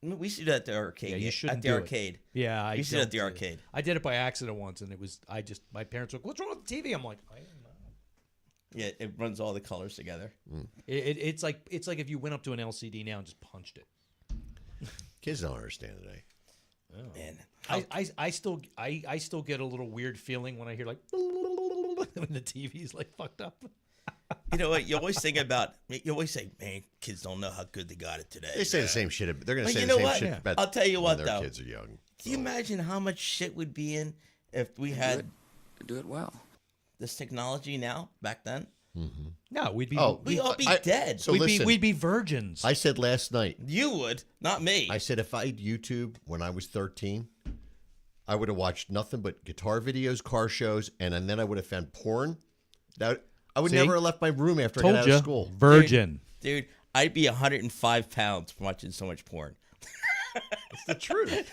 We should do that at the arcade. Yeah, you shouldn't At the do it. arcade. Yeah, I We should do it at don't the do it. arcade. I did it by accident once, and it was my parents were like, "What's wrong with the TV?" I'm like, I don't know. Yeah, it runs all the colors together. It's like if you went up to an LCD now and just punched it. Kids don't understand today. Man, I still get a little weird feeling when I hear when the TV's fucked up. you know what? You always think about. You always say, "Man, kids don't know how good they got it today." They say the same shit. They're going to But say you the know same what? shit Yeah. about I'll tell you what, when their though. kids are young. Can you imagine how much shit would be in if we had Do it well. this technology now back then? No, we'd be We'd all be I- dead. so we'd listen, be virgins. I said last night, You would, not me. I said if I had YouTube when I was 13, I would have watched nothing but guitar videos, car shows, and then I would have found porn. That I would See? never have left my room after I Told got out you, of school. virgin. Dude, I'd be 105 pounds from watching so much porn. It's the truth.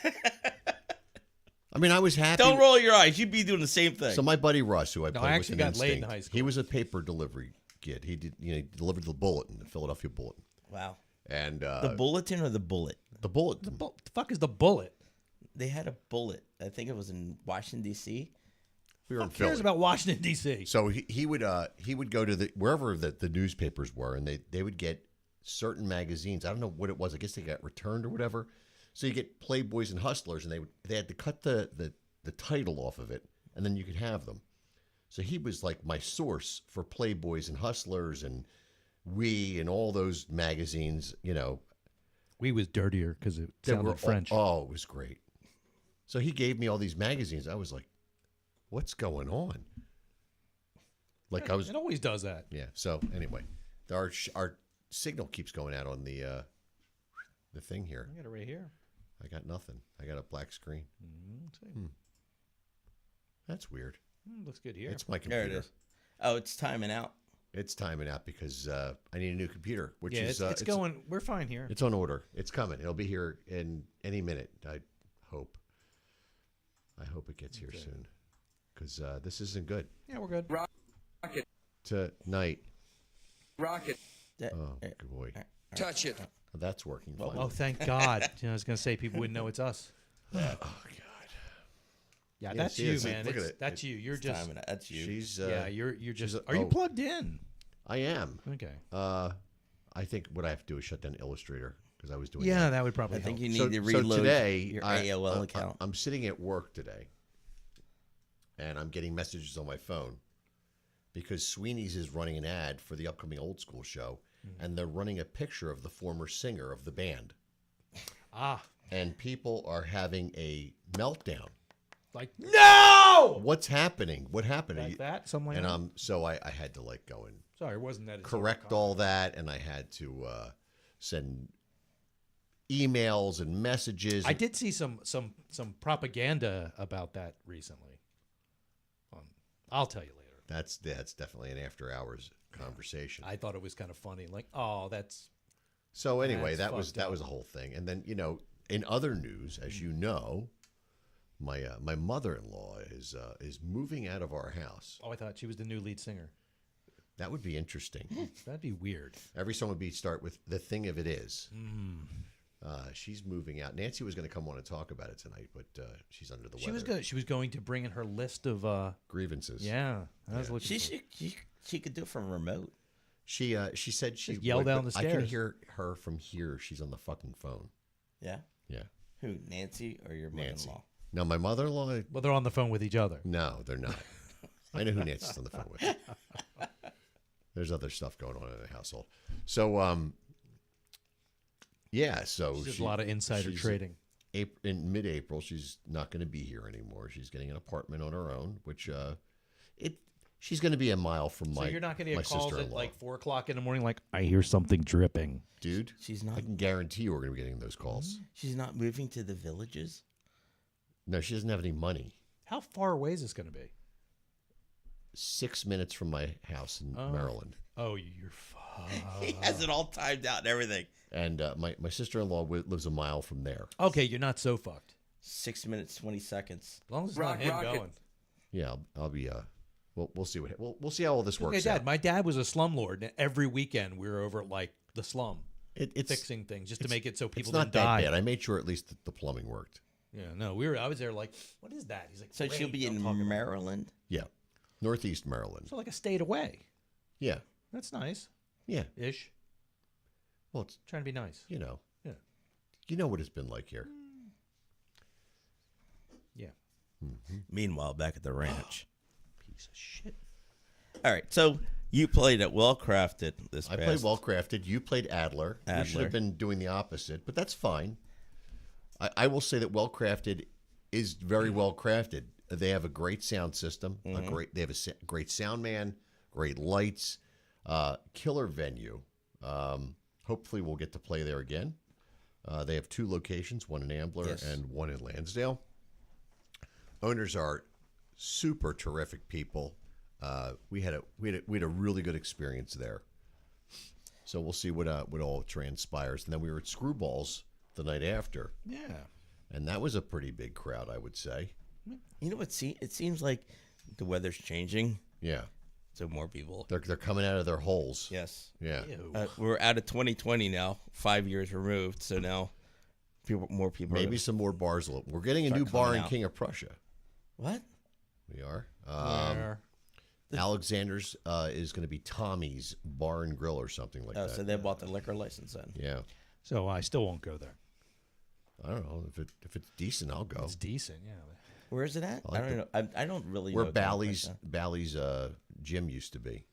I mean, I was happy. Don't roll your eyes. You'd be doing the same thing. So my buddy Russ, who I No, played I with actually in got laid in Instinct, high school. he was a paper delivery kid. He did, he delivered the Bulletin, the Philadelphia Bulletin, Wow. and The bulletin or the bullet? the Bulletin. The fuck is the bullet? They had a bullet. I think it was in Washington, D.C. We were in Who cares Philly. about Washington, D.C.? So he would go to wherever the newspapers were, and they would get certain magazines. I don't know what it was. I guess they got returned or whatever. So you get Playboys and Hustlers, and they had to cut the title off of it, and then you could have them. So he was like my source for Playboys and Hustlers and We and all those magazines. We was dirtier because it that sounded French. Oh, it was great. So he gave me all these magazines. I was like, "What's going on?" Like I was. It always does that. Yeah. So anyway, our signal keeps going out on the thing here. I got it right here. I got nothing. I got a black screen. Let's see. That's weird. Looks good here. It's my There computer. it is. Oh, it's timing out. It's timing out because I need a new computer, which yeah, is it's going. We're fine here. It's on order. It's coming. It'll be here in any minute. I hope. I hope it gets here soon because this isn't good. Yeah, we're good. Tonight. Rocket. Oh, good boy. Touch it. That's working fine. Oh, thank God. I was going to say people wouldn't know it's us. Oh God. Yeah, Yeah, that's see, you, it's like, man. look at It's, it. that's you. You're just. Timing out. That's you. She's Yeah, you're just. she's Are you oh. plugged in? I am. Okay. I think what I have to do is shut down Illustrator because I was doing Yeah, that. that would probably I think help. you need to So reload today, your AOL account. I'm sitting at work today, and I'm getting messages on my phone because Sweeney's is running an ad for the upcoming Old School show, and they're running a picture of the former singer of the band, and people are having a meltdown. Like, no! What's happening? What happened? Like that? Something like and that? so I had to like go and Sorry, it wasn't that. It's correct all that, and I had to send emails and messages. I did see some propaganda about that recently. I'll tell you later. That's definitely an after hours conversation. I thought it was kind of funny. Like, oh, that's So anyway, That's that fucked was a whole thing. And then in other news, as you know, my mother-in-law is moving out of our house. Oh, I thought she was the new lead singer. That would be interesting. That'd be weird. Every song would start with the thing of it is. She's moving out. Nancy was going to come on and talk about it tonight, but she's under the weather. She was going to bring in her list of Grievances. yeah. I was looking. She could do it from remote. She said she Just yell would, down but the I can stairs. hear her from here. She's on the fucking phone. Yeah. Yeah. Who? Nancy or your Nancy. mother-in-law? Now my mother-in-law. Well, they're on the phone with each other. No, they're not. I know who Nancy's on the phone with. There's other stuff going on in the household. So, yeah. So There's a lot of insider she's trading. In mid-April, she's not going to be here anymore. She's getting an apartment on her own, which she's going to be a mile from So my you're not going to my get calls at sister-in-law. like 4:00 in the morning. Like, I hear something dripping. Dude, She's I not. can guarantee you we're going to be getting those calls. She's not moving to the villages. No, she doesn't have any money. How far away is this going to be? 6 minutes from my house in Maryland. Oh, you're fucked. He has it all timed out and everything. And my sister-in-law lives a mile from there. Okay, you're not so fucked. 6 minutes 20 seconds. As long as it's not him going. Yeah, I'll be. We'll see we'll see how all this works Okay, Dad. out. My dad was a slumlord, and every weekend we were over at like the slum It's fixing things just to make it so people It's not didn't die. that bad. I made sure at least the plumbing worked. Yeah, no, I was there like, what is that? He's like, So she'll "Great, be don't in talk about it." Maryland. Yeah, Northeast Maryland. So like a state away. Yeah, That's nice, yeah. ish. Well, it's Trying to be nice. you know Yeah. what it's been like here. Yeah. Meanwhile, back at the ranch. Piece of shit. All right. So you played at Well Crafted this I past. played Well Crafted. You played Adler. We should Adler. have been doing the opposite, but that's fine. I will say that Well Crafted is very well crafted. They have a great sound system. They have a great sound man, great lights, killer venue. Hopefully, we'll get to play there again. They have 2 locations, one in Ambler Yes. and one in Lansdale. Owners are super terrific people. We had a really good experience there. So we'll see what all transpires. And then we were at Screwballs the night after, Yeah. and that was a pretty big crowd, I would say. You know what? It seems like the weather's changing, Yeah, so more people. they're coming out of their holes. Yes. Yeah. We're out of 2020 now, 5 years removed. So now, more people. Maybe some more bars. We're getting a Start new bar coming in out. King of Prussia. What? We are. Where- Alexander's is going to be Tommy's Bar and Grill or something like Oh, that. so they bought the liquor license then. Yeah. So I still won't go there. I don't know if it's decent. I'll go. It's decent, yeah. Where is it at? like I don't know. I don't really Where know. Bally's gym used to be.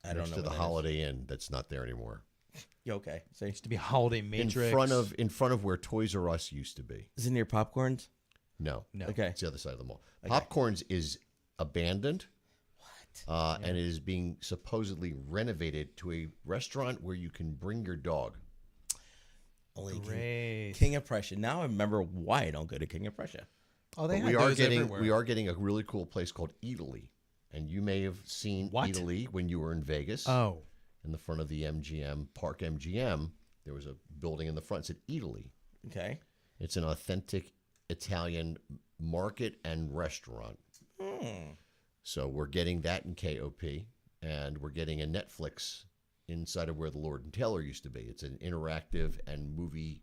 I don't Next know. to the what that is. Holiday Inn. That's not there anymore. Yeah, okay. So Used to be Holiday Matrix. In front of where Toys R Us used to be. is it near Popcorns? No. No. Okay. It's the other side of the mall. Okay. Popcorns is abandoned. And it is being supposedly renovated to a restaurant where you can bring your dog. Only Great. King of Prussia. Now I remember why I don't go to King of Prussia. Oh, they But have those everywhere. we are getting a really cool place called Italy. And you may have seen What? Italy when you were in Vegas. Oh, In the front of the MGM, Park MGM, there was a building in the front that said Italy. Okay. It's an authentic Italian market and restaurant. So we're getting that in KOP, and we're getting a Netflix inside of where the Lord and Taylor used to be. It's an interactive and movie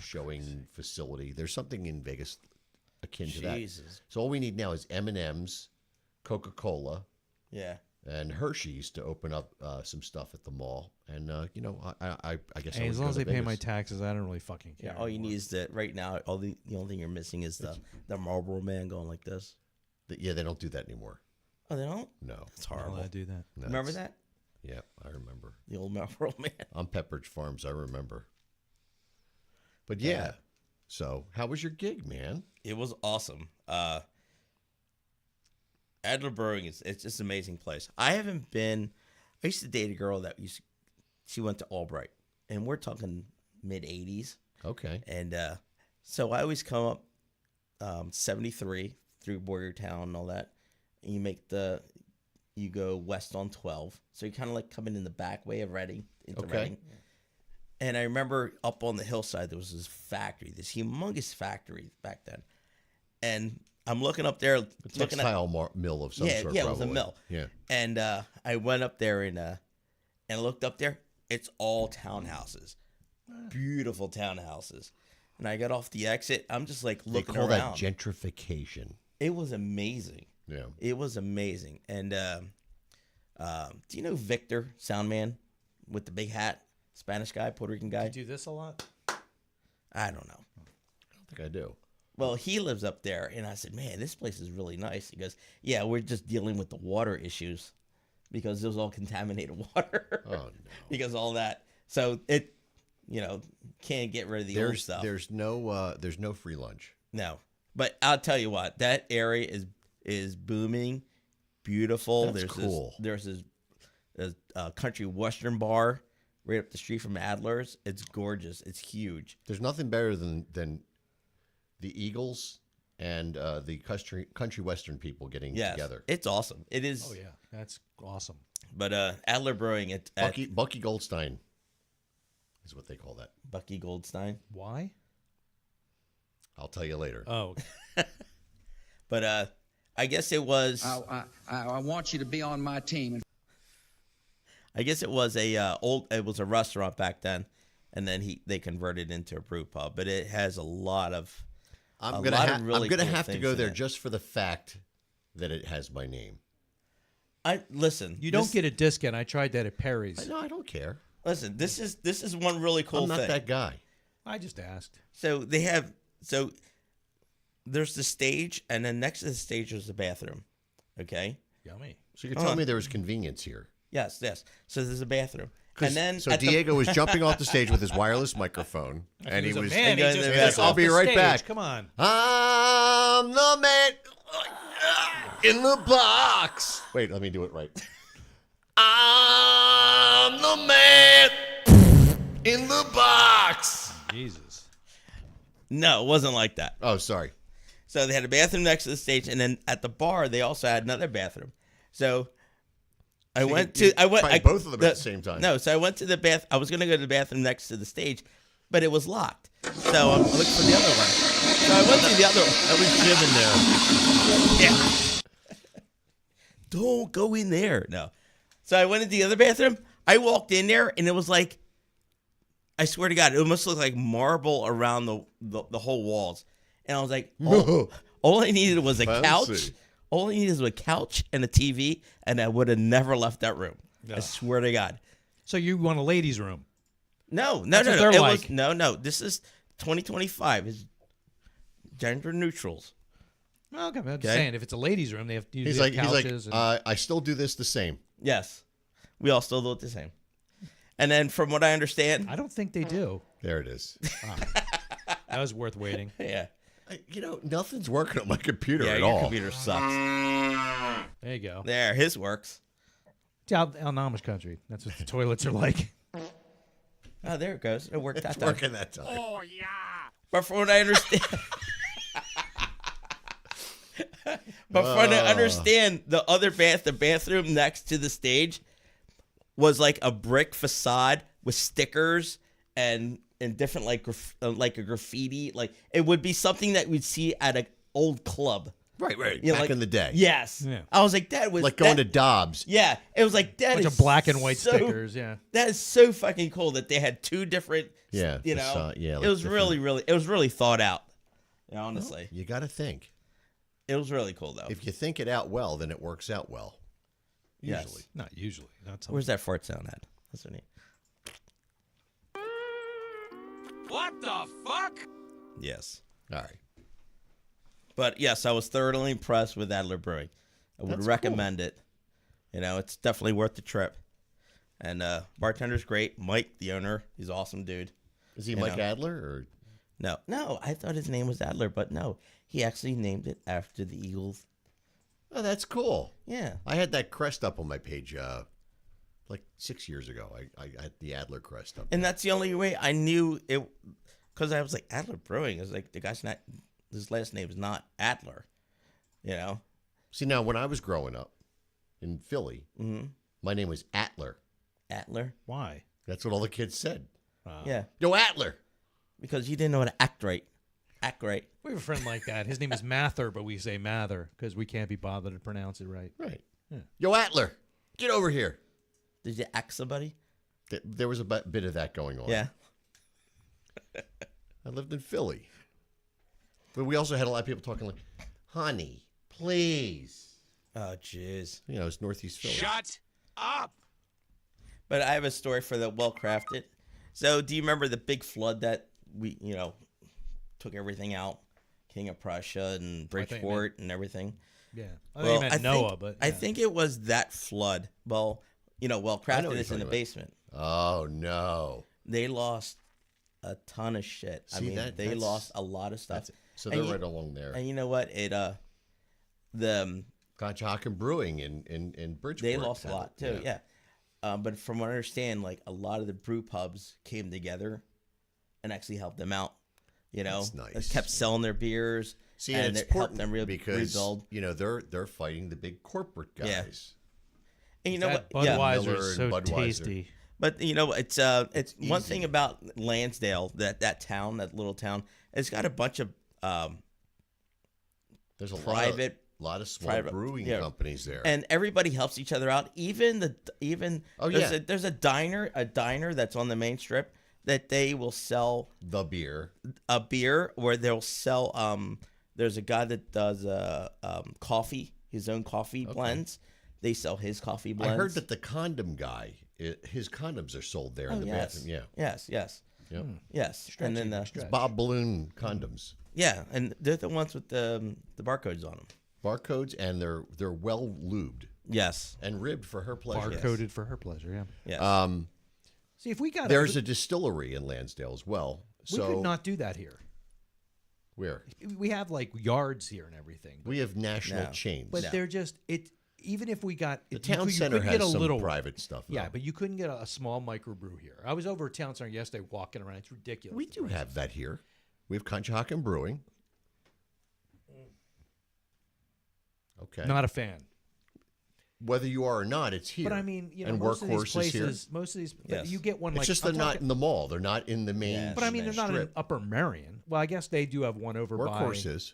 showing facility. There's something in Vegas akin to that. Jesus. So all we need now is M&M's, Coca-Cola, Yeah. and Hershey's to open up some stuff at the mall. And I guess hey, I as long as they pay my taxes, I don't really fucking care. Yeah. All you anymore. need is that right now. The only thing you're missing is the Marlboro Man going like this. Yeah, they don't do that anymore. Oh, they don't. No, That's Not horrible. allowed to do that. no, Remember it's- that? Yeah, I remember. The old Marlboro Man. On Pepperidge Farms, I remember. But yeah, so how was your gig, man? It was awesome. Adler Brewing it's just an amazing place. I used to date a girl she went to Albright, and we're talking mid 80s. Okay. And so I always come up 73 through Boyertown and all that. And you go west on 12. So you're kind of like coming in the back way of Reading into Okay. Reading. And I remember up on the hillside, there was this humongous factory back then. And I'm looking up there, looking at Textile mill of some sort. yeah, it was a probably. mill. Yeah. And I went up there and I looked up there. It's all townhouses, beautiful townhouses. And I got off the exit. I'm just like They looking call around. that gentrification. It was amazing. Yeah. It was amazing. And do you know Victor, Soundman, with the big hat, Spanish guy, Puerto Rican guy? You do this a lot? I don't know. I don't think I do. Well, he lives up there, and I said, "Man, this place is really nice." He goes, "Yeah, we're just dealing with the water issues because it was all contaminated water." Oh no. Because all that, so it, can't get rid of the old stuff. There's no free lunch. No, but I'll tell you what, that area is booming, beautiful. That's cool. There's this country western bar right up the street from Adler's. It's gorgeous. It's huge. There's nothing better than the Eagles and the country western people getting Yes, together. it's awesome. It is. Oh, yeah. That's awesome. But Adler Brewing at Bucky Goldstein is what they call that. Bucky Goldstein. Why? I'll tell you later. Oh, But I guess it was. I want you to be on my team. I guess it was it was a restaurant back then, and then they converted into a brew pub. But it has a lot of. I'm a gonna lot of really have cool to things go in there it. just for the fact that it has my name. Listen. you don't get a discount. I tried that at Perry's. No, I don't care. Listen. This is one really cool I'm not thing. that guy. I just asked. So there's the stage, and then next to the stage is the bathroom. Okay. Yummy. So you can tell me there was convenience here. Yes. So there's a bathroom, and then So at the- Diego was jumping off the stage with his wireless microphone, and he He's a was. man. He and just then- gets I'll off be the right stage. back. Come on. I'm the man in the box. Wait, let me do it right. I'm the man in the box. Jesus. No, it wasn't like that. Oh, sorry. So they had a bathroom next to the stage, and then at the bar they also had another bathroom. So I went to both of them at the same time. No, so I went to the bath. I was gonna go to the bathroom next to the stage, but it was locked. So I looked for the other one. So I went to the other one. That was Jim in there. Yeah. Don't go in there. No. So I went into the other bathroom. I walked in there, and it was like, I swear to God, it almost looked like marble around the whole walls. And I was like, all I needed was a couch. Fancy. All I needed was a couch and a TV, and I would have never left that room. I swear to God. So you want a ladies' room? No. That's what they're It like. no. This is 2025. It's gender neutrals. Well, okay, I'm just Okay. saying, if it's a ladies' room, they have He's usually like, have couches. I still do this the same. Yes. We all still do it the same. And then from what I understand, I don't think they do. There it is. That was worth waiting. yeah. Nothing's working on my computer Yeah, at your all. computer sucks. There you go. There, his works. It's out Amish country. That's what the toilets are like. Oh, there it goes. It worked that It's time. working that time. But from what I understand, the bathroom next to the stage was like a brick facade with stickers and different like like a graffiti. Like it would be something that we'd see at an old club. Right. You know, Back like- in the day. Yes. Yeah. I was like, that was Like going that- to Dobbs. Yeah, it was like that Bunch is of black and white so- stickers. Yeah. That is so fucking cool that they had two different. Yeah, you know, facade- yeah, it like was different- it was really thought out. Honestly, You got to think. it was really cool though. If you think it out well, then it works out well. Yes. Usually. Not usually. Not something. Where's that fart sound at? That's what I need. What the fuck? Yes. All right. But yes, I was thoroughly impressed with Adler Brewing. I would That's recommend it. You know, it's definitely worth the trip. And bartender's great. Mike, the owner, he's an awesome dude. Is he You Mike know. Adler or? No, I thought his name was Adler, but no, he actually named it after the Eagles. Oh, that's cool. Yeah. I had that crest up on my page like 6 years ago. I had the Adler crest up. And that's the only way I knew it, because I was like, Adler Brewing is like, the guy's not, his last name is not Adler, you know? See, now when I was growing up in Philly, my name was Atler. Adler? Why? That's what all the kids said. Yeah. Yo, Atler. Because you didn't know how to act right. Act right. We have a friend like that. His name is Mather, but we say Mather because we can't be bothered to pronounce it right. Right. Yeah. Yo, Atler, get over here. Did you act somebody? There was a bit of that going on. Yeah. I lived in Philly. But we also had a lot of people talking like, honey, please. Oh, jeez. You know, it's Northeast Philly. Shut up! But I have a story for the Well Crafted. So, do you remember the big flood that we, took everything out? King of Prussia and thought you Bridgeport and everything. Yeah. I think you meant Noah, think, but I yeah. think it was that flood. Well, Well I know Crafted what is you're in the talking about. basement. Oh, no. They lost a ton of shit. See, They that's- lost a lot of stuff. So And they're you- right along there. And you know what? Conshohocken Brewing in Bridgeport. They lost a had lot it, too, yeah. But from what I understand, like a lot of the brew pubs came together and actually helped them out. That's nice. Kept selling their beers. See, and and it's it helped important them because rebuild. they're fighting the big corporate guys. Yeah. And you know that what? Yeah. Budweiser Miller is and so Budweiser. tasty. But it's one easy. thing about Lansdale, that town, that little town, it's got a bunch of There's a private lot of small private- brewing yeah. companies there. and everybody helps each other out. Oh, there's a diner that's on the main strip that they will sell the beer. a beer, where they'll sell there's a guy that does coffee, his own coffee blends. They sell his coffee blends. I heard that the condom guy, his condoms are sold there in the bathroom. Yeah. Yes. Yep. Yes. And then It's Bob Balloon condoms. yeah, and they're the ones with the barcodes on them. Barcodes, and they're well lubed Yes. and ribbed for her pleasure. Bar-coded for her pleasure, yeah. Yes. See, if we got There's a distillery in Lansdale as well. we So could not do that here. where We have like yards here and everything. we have national No. chains. But they're just even if we got the you town could- you center couldn't has get a some little private stuff. Yeah, though. but you couldn't get a small microbrew here. I was over at Town Center yesterday walking around. It's ridiculous. we do have that here. We have Conshohocken Brewing. Okay. Not a fan. Whether you are or not, it's here. But I mean, and most of these Workhorse is places, here. most of these, Yes. you get one It's like. just I'm they're not talking- in the mall. They're not in the main. Yeah. But I mean, they're not in strip. Upper Marion. Well, I guess they do have one over Workhorse by is.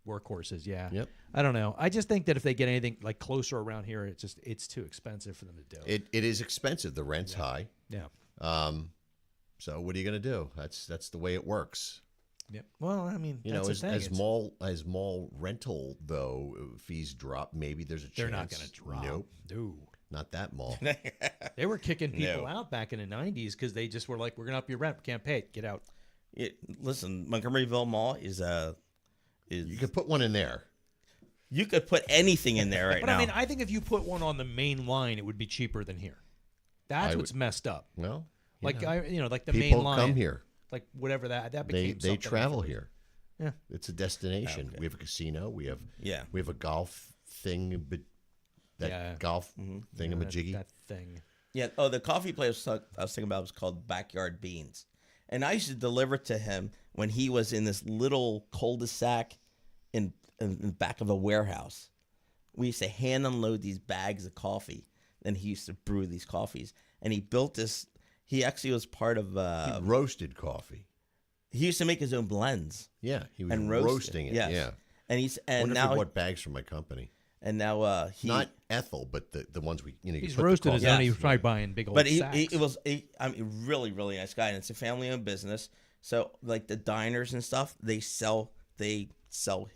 Workhorses. Yeah. Yep. I don't know. I just think that if they get anything like closer around here, it's too expensive for them to do. It is expensive. The rent's high. Yeah. So what are you going to do? That's the way it works. Yeah. Well, I mean, You know, that's the as thing. as mall rental though fees drop, maybe there's a chance. They're not going to drop. Nope, No. not that mall. They were kicking people No. out back in the 90s because they just were like, we're going to up your rent. We can't pay it. Get out. Listen, Montgomeryville Mall is You could put one in there. you could put anything in there right But now. I mean, I think if you put one on the main line, it would be cheaper than here. That's what's messed up. Well, Like, like the people main line. come here. Like whatever that They became they something travel else. here. Yeah. It's a destination. We have a casino. We have Yeah. We have a golf thing, but that Yeah. golf That, thingamajiggy. that thing. Yeah. Oh, the coffee place I was thinking about was called Backyard Beans, and I used to deliver to him when he was in this little cul-de-sac in the back of a warehouse. We used to hand unload these bags of coffee, and he used to brew these coffees. And he built this. He actually was part of. Roasted coffee. He used to make his own blends Yeah, he was and roasting it. Yes. Yeah. And he's I and wonder if now he bought bags from my company. and now he Not Ethel, but the ones we you He's put the roasted his coffee- own. He was probably buying big old But sacks. he was I mean, really, really nice guy, and it's a family-owned business. So, like the diners and stuff, they sell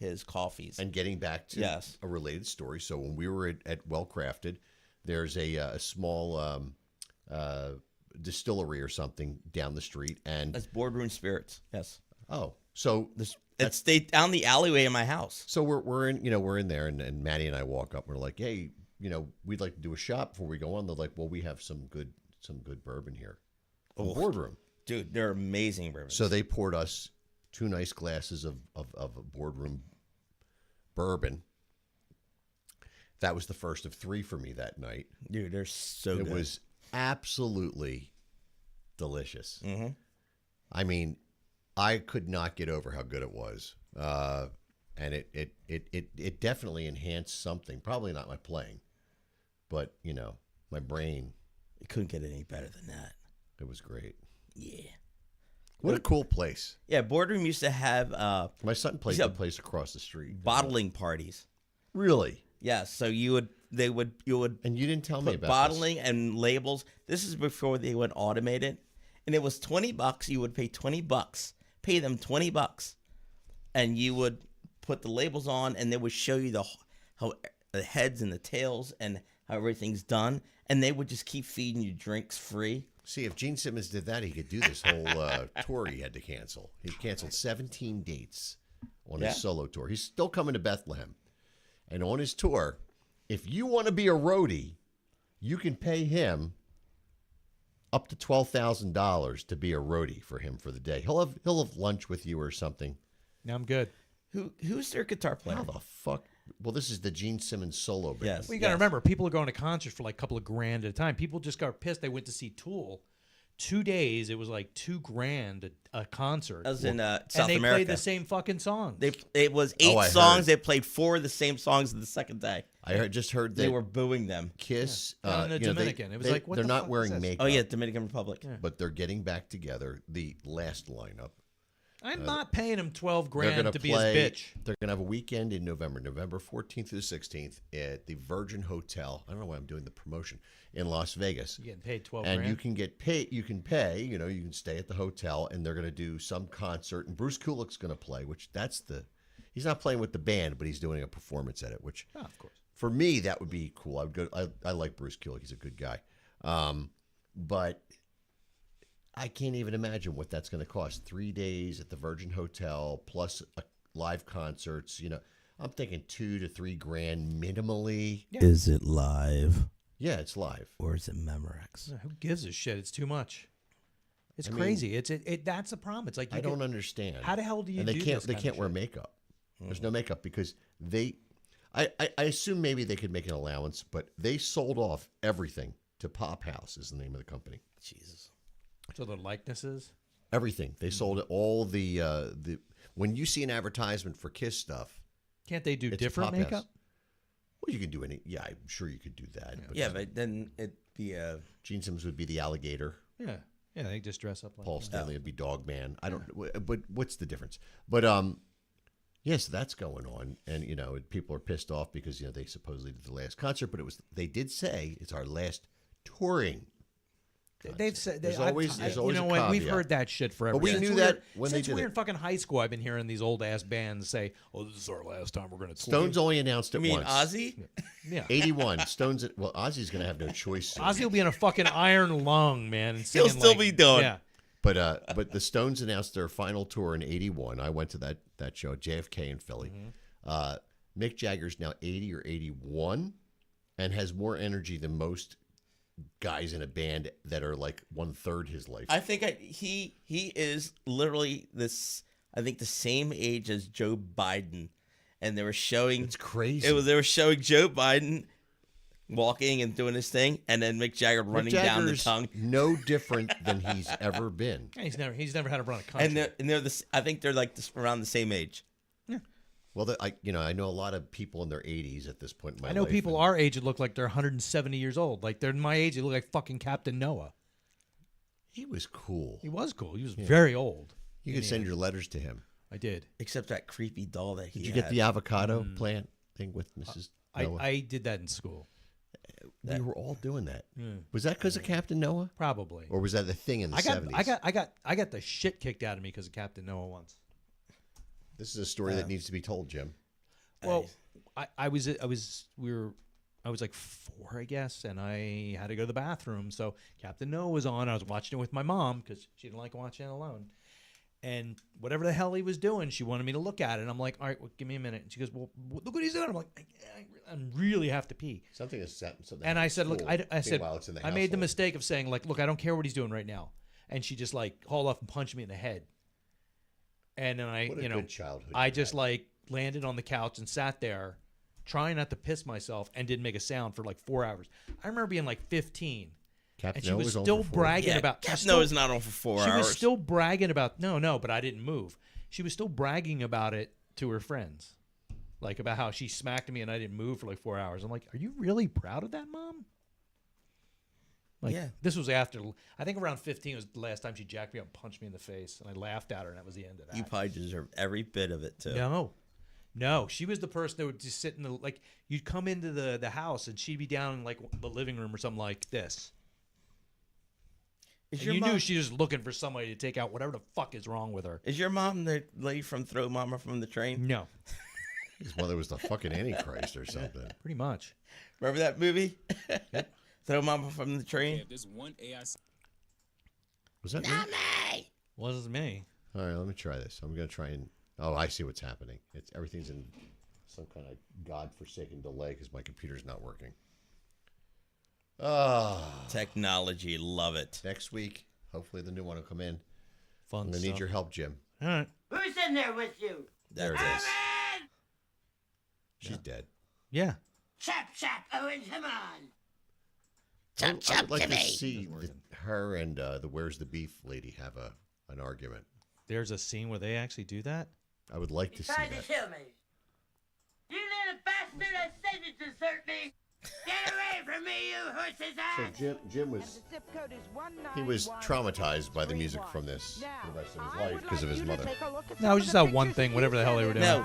his coffees. And getting back to Yes. a related story, so when we were at Well Crafted, there's a small distillery or something down the street, and That's Boardroom Spirits. Yes, so it's down the alleyway in my house. So we're in there, and Maddie and I walk up. And we're like, hey, we'd like to do a shot before we go on. They're like, well, we have some good bourbon here, from Boardroom. Dude, they're amazing bourbons. So they poured us 2 nice glasses of Boardroom bourbon. That was the first of 3 for me that night. dude, they're so It good. was absolutely delicious. Mm-hmm. I mean, I could not get over how good it was, and it definitely enhanced something. Probably not my playing, but my brain. You couldn't get any better than that. It was great. Yeah. What a cool place. Yeah, Boardroom used to have My son played Yeah. the place across the street. bottling parties. Really? Yeah, so you would And you didn't tell me put about bottling and labels. This is before they went automated, and it was $20. You would pay $20, pay them $20, and you would put the labels on, and they would show you how the heads and the tails and how everything's done, and they would just keep feeding you drinks free. See, if Gene Simmons did that, he could do this whole tour he had to cancel. He canceled 17 dates on Yeah. his solo tour. He's still coming to Bethlehem. And on his tour, if you want to be a roadie, you can pay him up to $12,000 to be a roadie for him for the day. He'll have lunch with you or something. Now I'm good. Who's their guitar player? How the fuck? Well, this is the Gene Simmons solo band. Yes. Well, you got to remember, people are going to concerts for like a couple of grand at a time. People just got pissed. They went to see Tool. 2 days, it was like $2,000 a concert. That was in and South they America. played the same fucking songs. It was 8 Oh, I songs. heard. They played 4 of the same songs the second day. I just heard They that were booing them. Kiss. Down in the Dominican. It was like, what they're the not fuck is wearing this? makeup. Oh yeah, Dominican Republic. But they're getting back together. The last lineup. I'm not paying him $12 They're grand going to to be play. his bitch. They're going to have a weekend in November 14th through the 16th at the Virgin Hotel. I don't know why I'm doing the promotion in Las Vegas. You're getting paid $12 And grand. you can get paid. You can pay. You can stay at the hotel, and they're going to do some concert. And Bruce Kulick's going to play, which he's not playing with the band, but he's doing a performance at it. Which, Oh, of course. for me, that would be cool. I would go. I like Bruce Kulick. He's a good guy. But I can't even imagine what that's going to cost. 3 days at the Virgin Hotel plus live concerts. I'm thinking $2 to $3 grand minimally. Is it live Yeah, it's live. or is it Memorex? Who gives a shit? It's too much. It's I mean, crazy. That's the problem. It's like I don't understand. How the hell do you and they do can't this they kind can't of wear shit? makeup. There's no makeup because I assume maybe they could make an allowance, but they sold off everything to Pop House is the name of the company. Jesus. So the likenesses. Everything. They sold it all the when you see an advertisement for Kiss stuff, Can't they do it's different Pop House. makeup? Well, you could do any. Yeah, I'm sure you could do that. Yeah, but then it'd be Gene Simmons would be the alligator. Yeah. Yeah, they just dress up like Paul that. Stanley would be Dog Man. I don't. But what's the difference? But yes, that's going on, and people are pissed off because they supposedly did the last concert, but they did say it's our last touring. They've said There's always a what? We've caveat. heard that shit forever. But we Since knew we that were- when they since did we were it. in fucking high school. I've been hearing these old ass bands say, "Oh, this is our last time we're going to tour." Stones only announced it You mean once. Ozzy? Yeah. 81. Stones. Well, Ozzy's going to have no choice soon. Ozzy will be in a fucking iron lung, man. And He'll singing still like- be doing. Yeah. But the Stones announced their final tour in 81. I went to that show at JFK in Philly. Mick Jagger's now 80 or 81 and has more energy than most guys in a band that are like 1/3 his life. I think he is literally this. I think the same age as Joe Biden, and they were showing. It's crazy. They were showing Joe Biden walking and doing his thing, and then Mick Jagger running down the Jagger's tongue. no different than he's ever been. Yeah, he's never had to run a country. And they're this. I think they're like this, around the same age. Well, I know a lot of people in their 80s at this point in my life. I know people and our age that look like they're 170 years old. Like they're my age. They look like fucking Captain Noah. He was cool. He was cool. He was very old. You could send your letters to him. I did. Except that creepy doll that he Did you had. get the avocado plant thing with Mrs. Noah? I did that in school. We were all doing that. Was that because of Captain Noah? Probably. Or was that the thing in the 70s? I got the shit kicked out of me because of Captain Noah once. This is a story that needs to be told, Jim. Well, I was like 4, I guess, and I had to go to the bathroom. So Captain Noah was on. I was watching it with my mom because she didn't like watching it alone. And whatever the hell he was doing, she wanted me to look at it. And I'm like, all right, well, give me a minute. And she goes, well, look what he's doing. I'm like, I really have to pee. Something is something. And I said, look, I said, while it's in the I made the household. mistake of saying, like, look, I don't care what he's doing right now. And she just like hauled off and punched me in the head. And then What a good childhood I you just had. like landed on the couch and sat there trying not to piss myself and didn't make a sound for like 4 hours. I remember being like 15. Captain And she Noah was on still for 4. bragging about Captain she's still- Noah's not on for 4 She hours. was still bragging about no, but I didn't move. She was still bragging about it to her friends. Like about how she smacked me and I didn't move for like 4 hours. I'm like, are you really proud of that, Mom? Like, Yeah. This was after, I think around 15 was the last time she jacked me up and punched me in the face. And I laughed at her and that was the end of that. You probably deserve every bit of it too. No, she was the person that would just sit in the, like, you'd come into the house and she'd be down in like the living room or something like this. Is And your you mom, knew she was looking for somebody to take out whatever the fuck is wrong with her. Is your mom the lady from Throw Mama from the Train? No, His mother was the fucking Antichrist or something. pretty much. Remember that movie? Throw Mama from the Train. There's one AI. Was that me? Wasn't me. All right, let me try this. I'm going to try and... Oh, I see what's happening. Everything's in some kind of godforsaken delay because my computer's not working. Technology, love it. Next week, hopefully the new one will come in. Fun I'm going to stuff. need your help, Jim. All right. Who's in there with you? There it is. She's dead. Yeah. Chap, chap, Owen, come on. I would like to see her and the Where's the Beef lady have an argument. There's a scene where they actually do that. I would like to see Tried to that. kill me. You little bastard, I said you desert me. Get away from me, you horse's ass. So Jim was he was traumatized by the music from this for the rest of his life because of his mother. No, it was just that one thing, whatever the hell they were doing. No,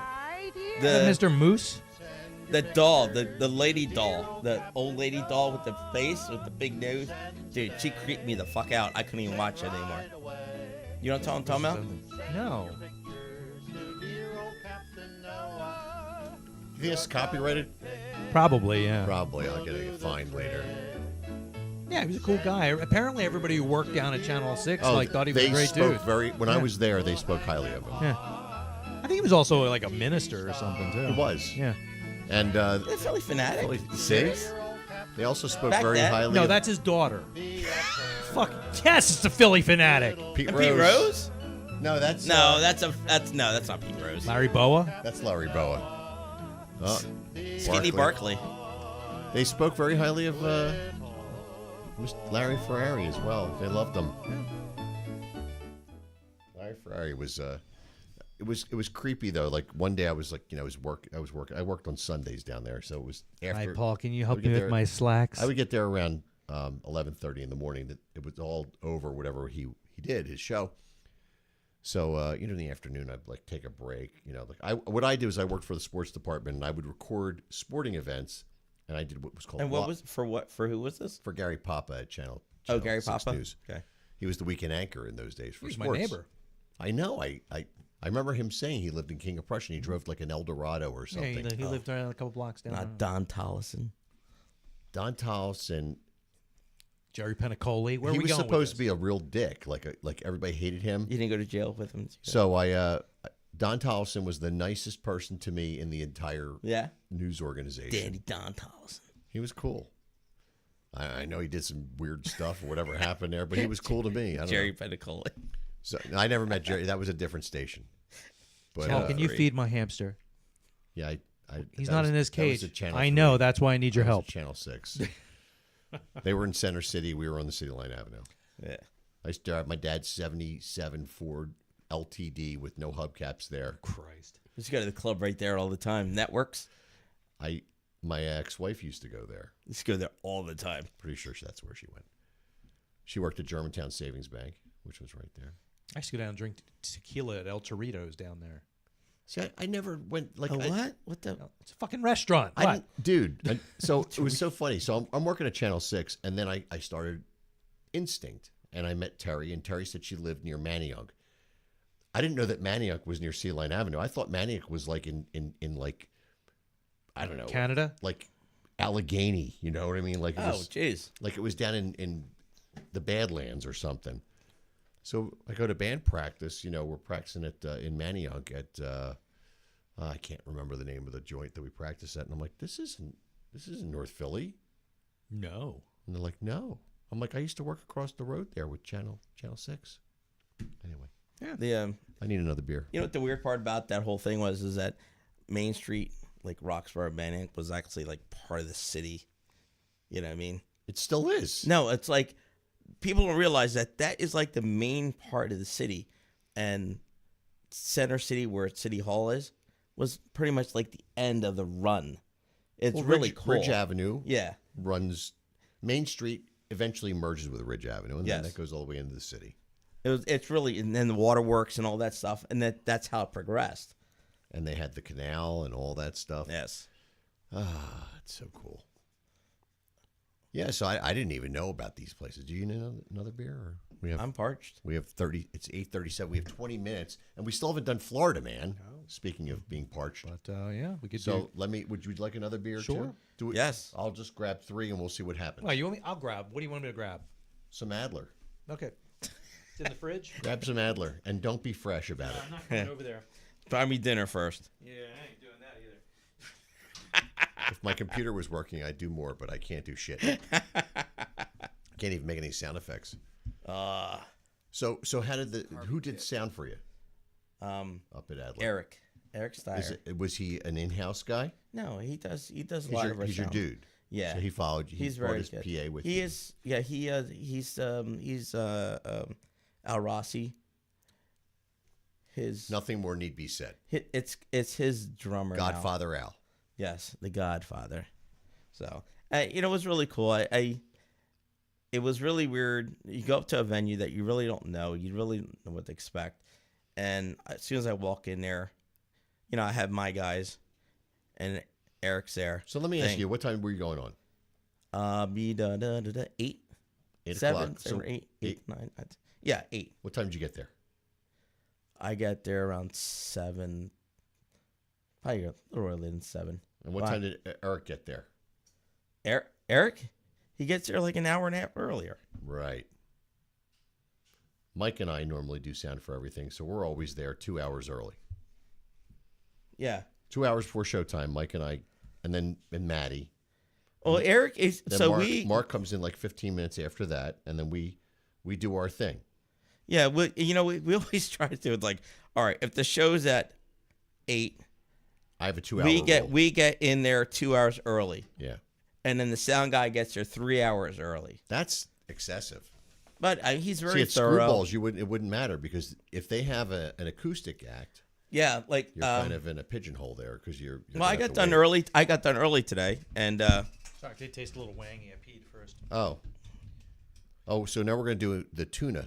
Is that the Mr. Moose? the doll, the lady doll, the old lady doll with the face with the big nose, dude, she creeped me the fuck out. I couldn't even watch it anymore. You know what I'm talking about? No. You think it's copyrighted? Probably, yeah. Probably. I'll get a fine later. Yeah, he was a cool guy. Apparently, everybody who worked down at Channel 6 thought he was they a great spoke dude. When I was there, they spoke highly of him. Yeah. I think he was also like a minister or something, too. He was. Yeah. And They're Philly fanatic. see, they also spoke Back very then? highly. No, of that's his daughter. Fuck. Yes, it's a Philly fanatic. Pete And Pete Rose? No, that's That's not Pete Rose. Larry Boa? that's Larry Boa. Oh, Skinny Barkley. They spoke very highly of Larry Ferrari as well. They loved him. Larry Ferrari was it was creepy though. Like one day I was like, I worked on Sundays down there, so it was after. Hi, Paul. Can you I help would me get with there- my slacks? I would get there around 11:30 in the morning. That it was all over, whatever he did his show. So in the afternoon I'd like take a break. What I did was I worked for the sports department and I would record sporting events, and I did what was called. And what was for who was this? For Gary Papa at Channel Gary 6 Papa. News. Okay. He was the weekend anchor in those days for He's sports. my neighbor. I know. I remember him saying he lived in King of Prussia and he drove like an Eldorado or Yeah, something. he lived around a couple blocks down. Not Don Tollison. Don Towson. Jerry Penacoli. Where He are we was going supposed to with be a real dick. Like everybody hated him. You didn't go to jail with him. So Don Towson was the nicest person to me in the entire Yeah. news organization. Dandy Don Tollison. He was cool. I know he did some weird stuff or whatever happened there, but he was cool to me. I don't Jerry know. Penacoli. So I never met Jerry. That was a different station. But Paul, can you Three. feed my hamster? yeah, He's that not was- in his that was cage. at Channel I know. 3. That's why I need your That was help. at Channel 6. They were in Center City. We were on the City Line Avenue. Yeah. I used to drive my dad's 77 Ford LTD with no hubcaps there. Christ. Just go to the club right there all the time. Networks. My ex-wife used to go there. Just go there all the time. Pretty sure that's where she went. She worked at Germantown Savings Bank, which was right there. I used to go down and drink tequila at El Chorritos down there. See, I never went like What? What the? It's a fucking restaurant. I What? didn't, dude. So it was so funny. So I'm working at Channel 6, and then I started Instinct, and I met Terry, and Terry said she lived near Manayunk. I didn't know that Manayunk was near Sea Line Avenue. I thought Manayunk was like in like, I don't know, Canada? like Allegheny. You know what I mean? Like Oh, jeez. like it was down in the Badlands or something. So I go to band practice. We're practicing at in Manayunk at I can't remember the name of the joint that we practice at, and I'm like, this isn't North Philly. No. And they're like, no. I'm like, I used to work across the road there with Channel 6. Anyway, The I need another beer. you know what the weird part about that whole thing was is that Main Street, like Roxborough, Manayunk, was actually like part of the city. You know what I mean? It still is. No, it's like people don't realize that is like the main part of the city, and Center City, where City Hall is, was pretty much like the end of the run. It's Well, really Ridge, cool. Ridge Avenue Yeah. runs. Main Street eventually merges with Ridge Avenue, and then Yes. that goes all the way into the city. It's really, and then the waterworks and all that stuff, and that's how it progressed. And they had the canal and all that stuff. Yes. Ah, it's so cool. Yeah, so I didn't even know about these places. Do you know another beer? Or I'm parched. we have 30. It's 8:37. We have 20 minutes, and we still haven't done Florida, man. Speaking of being parched, But yeah, we could so do. would you like another beer? Sure. Too? Do it. Yes. I'll just grab 3, and we'll see what happens. Oh, you want me? I'll grab. What do you want me to grab? Some Adler. Okay. It's in the fridge. Grab some Adler, and don't be fresh about it. I'm not going over there. Buy me dinner first. Yeah, I ain't doing that either. If my computer was working, I'd do more, but I can't do shit. Can't even make any sound effects. So how did who did sound for you up at Adler? Eric Steyer. Was he an in-house guy? No, he does a lot of our He's your sound. dude. Yeah. So he followed you. He's brought very his good. PA with He him. is. Yeah. He's Al Rossi. His Nothing more need be said. it's his drummer. now. Godfather Al. Yes, the Godfather. So it was really cool. It was really weird. You go up to a venue that you really don't know. You really don't know what to expect. And as soon as I walk in there, I have my guys, and Eric's there. So let me ask you, what time were you going on? Be 8, 8 7, o'clock. 7 or 8, 9. Yeah, 8. What time did you get there? I got there around 7. Probably a little earlier than 7. And what Wow. time did Eric get there? Eric, he gets there like an hour and a half earlier. Right. Mike and I normally do sound for everything, so we're always there 2 hours early. Yeah. 2 hours before showtime, Mike and I, and Maddie. Well, Eric is Then so Mark comes in like 15 minutes after that, and then we do our thing. Yeah, we always try to do it like, all right, if the show's at 8, I have a 2 hour we get in there 2 hours early, Yeah. and then the sound guy gets there 3 hours early. That's excessive. But he's See, very at thorough. Screwballs, it wouldn't matter because if they have an acoustic act, Yeah, like You're kind of in a pigeonhole there because you're well, I gonna have got to done wait. early. I got done early today, and Sorry, it did taste a little wangy. I peed first. Oh, so now we're gonna do the tuna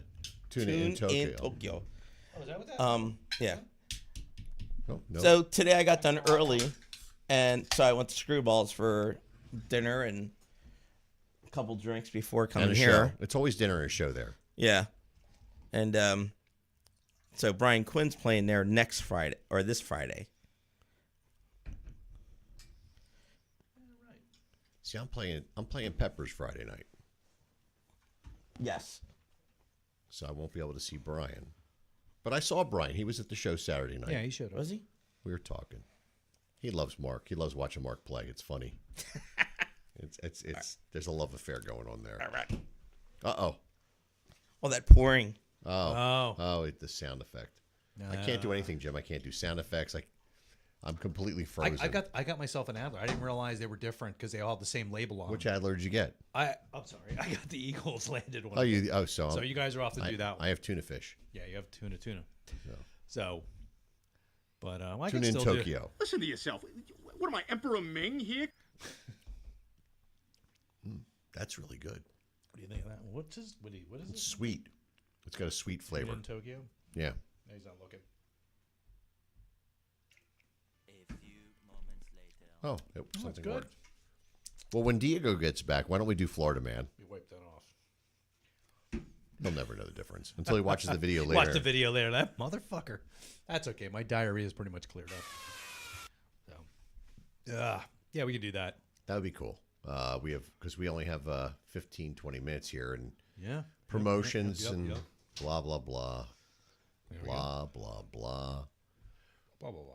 in Tokyo. Oh, is that what that? Yeah. Oh, no. So today I got done early, and so I went to Screwballs for dinner and a couple drinks before and coming a here. show. It's always dinner and a show there. Yeah, and so Brian Quinn's playing there next Friday or this Friday. See, I'm playing Peppers Friday night, Yes. so I won't be able to see Brian. But I saw Brian. He was at the show Saturday night. Yeah, he should have. Was he? We were talking. He loves Mark. He loves watching Mark play. It's funny. it's there's a love affair going on there. All right. Uh-oh. Oh, that pouring. The sound effect. I can't do anything, Jim. I can't do sound effects. I'm completely frozen. I got myself an Adler. I didn't realize they were different because they all have the same label on. Which them. Adler did you get? I'm sorry. I got the Eagles landed one. Oh, So you guys are off to do that one. I have tuna fish. Yeah, you have tuna. No. So, but I Tuna can in still Tokyo. Listen to yourself. What am I, Emperor Ming here? That's really good. What do you think of that? What is It's it? sweet. It's got a sweet Tuna flavor. in Tokyo. Yeah. No, he's not looking. Oh, something good. worked. Well, when Diego gets back, why don't we do Florida Man? We wiped that off. He'll never know the difference until he watches the video later. Watch the video later. That motherfucker. That's okay. My diarrhea is pretty much cleared up. So, yeah, we can do that. That would be cool. Because we only have 15, 20 minutes here, and Yeah. promotions Yep. and blah, blah, blah. There we Blah, blah, blah. Blah, blah, blah.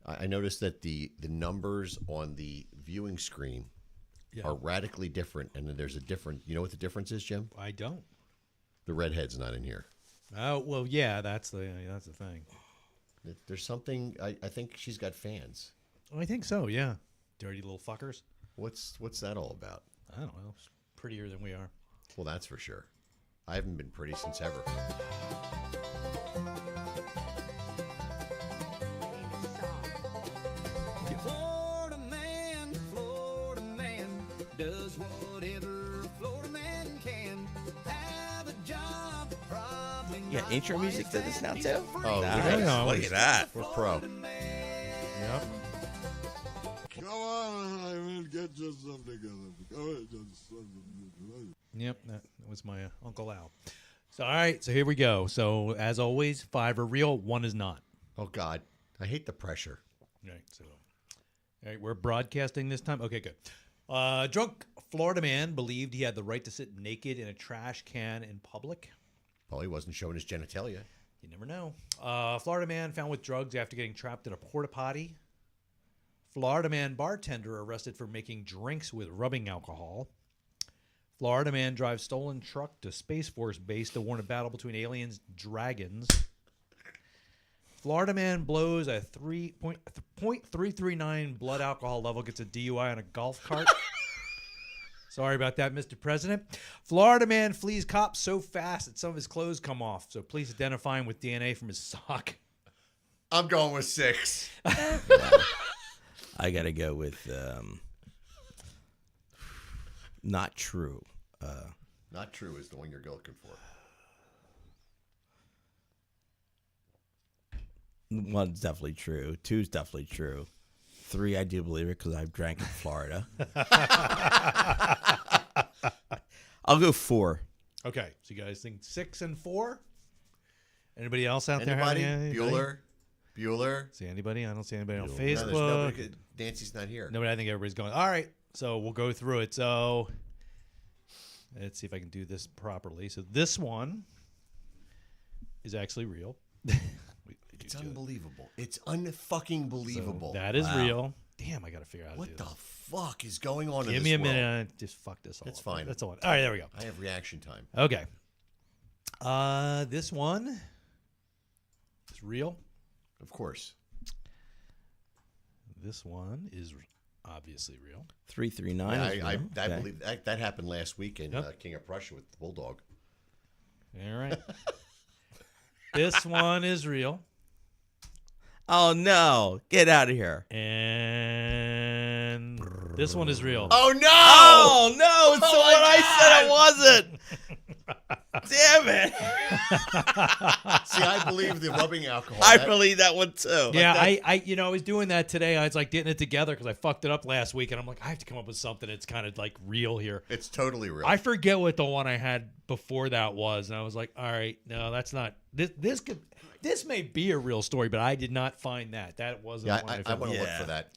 I noticed that the numbers on the viewing screen are radically different, and then there's a different. You know what the difference is, Jim? I don't. The redhead's not in here. Oh well, yeah, that's the thing. There's something. I think she's got fans. I think so. Yeah, dirty little fuckers. What's that all about? I don't know. Prettier than we are. Well, that's for sure. I haven't been pretty since ever. Florida man does whatever a Florida man can. Have a job, probably Yeah, intro music to this now too. Oh, Nice. yeah. Look at that. We're pro. Yep. Come on, I will get you something together. Yep. That was my Uncle Al. So all right. So here we go. So as always, 5 are real, 1 is not. Oh God, I hate the pressure. Right. So, all right, we're broadcasting this time. Okay, good. Drunk Florida man believed he had the right to sit naked in a trash can in public. Well, he wasn't showing his genitalia. You never know. Florida man found with drugs after getting trapped in a porta potty. Florida man bartender arrested for making drinks with rubbing alcohol. Florida man drives stolen truck to Space Force base to warn a battle between aliens and dragons. Florida man blows a 3.339 blood alcohol level, gets a DUI on a golf cart. Sorry about that, Mr. President. Florida man flees cops so fast that some of his clothes come off. So police identify him with DNA from his sock. I'm going with 6. I gotta go with not true. Not true is the one you're looking for. 1's definitely true. 2's definitely true. 3, I do believe it because I've drank in Florida. I'll go 4. Okay, so you guys think 6 and 4? Anybody else out there? Anybody? have any- Bueller? See anybody? I don't see anybody on No, Facebook. there's nobody. Nancy's not here. Nobody. I think everybody's going. All right, so we'll go through it. So let's see if I can do this properly. So this one is actually real. It's unbelievable. It's unfucking believable. So that is Wow. real. Damn, I got to figure out how to What do the this. fuck is going on in Give this me a world? minute. I just fuck this all It's up. fine. That's all. All right, there we go. I have reaction time. Okay. This one is real. Of course. This one is obviously real. 339. is I real. Okay. believe that happened last week in Yep. King of Prussia with the Bulldog. All right. This one is real. Oh no! Get out of here! And this one is real. Oh no! Oh no! It's the Oh, one my I said it wasn't. Damn it! See, I believe the rubbing alcohol. I That- believe that one too. Yeah, I was doing that today. I was like getting it together because I fucked it up last week, and I'm like, I have to come up with something that's kind of like real here. It's totally real. I forget what the one I had before that was, and I was like, all right, no, that's not this. This may be a real story, but I did not find that. That wasn't. yeah, one I found. want to look for that.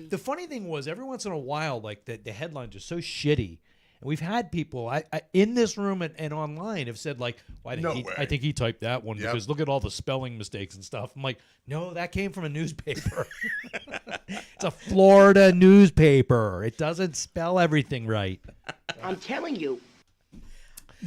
The funny thing was, every once in a while, like the headlines are so shitty. And we've had people I in this room and online have said like, well, I think he typed that one because look at all the spelling mistakes and stuff. I'm like, no, that came from a newspaper. It's a Florida newspaper. It doesn't spell everything right. I'm telling you.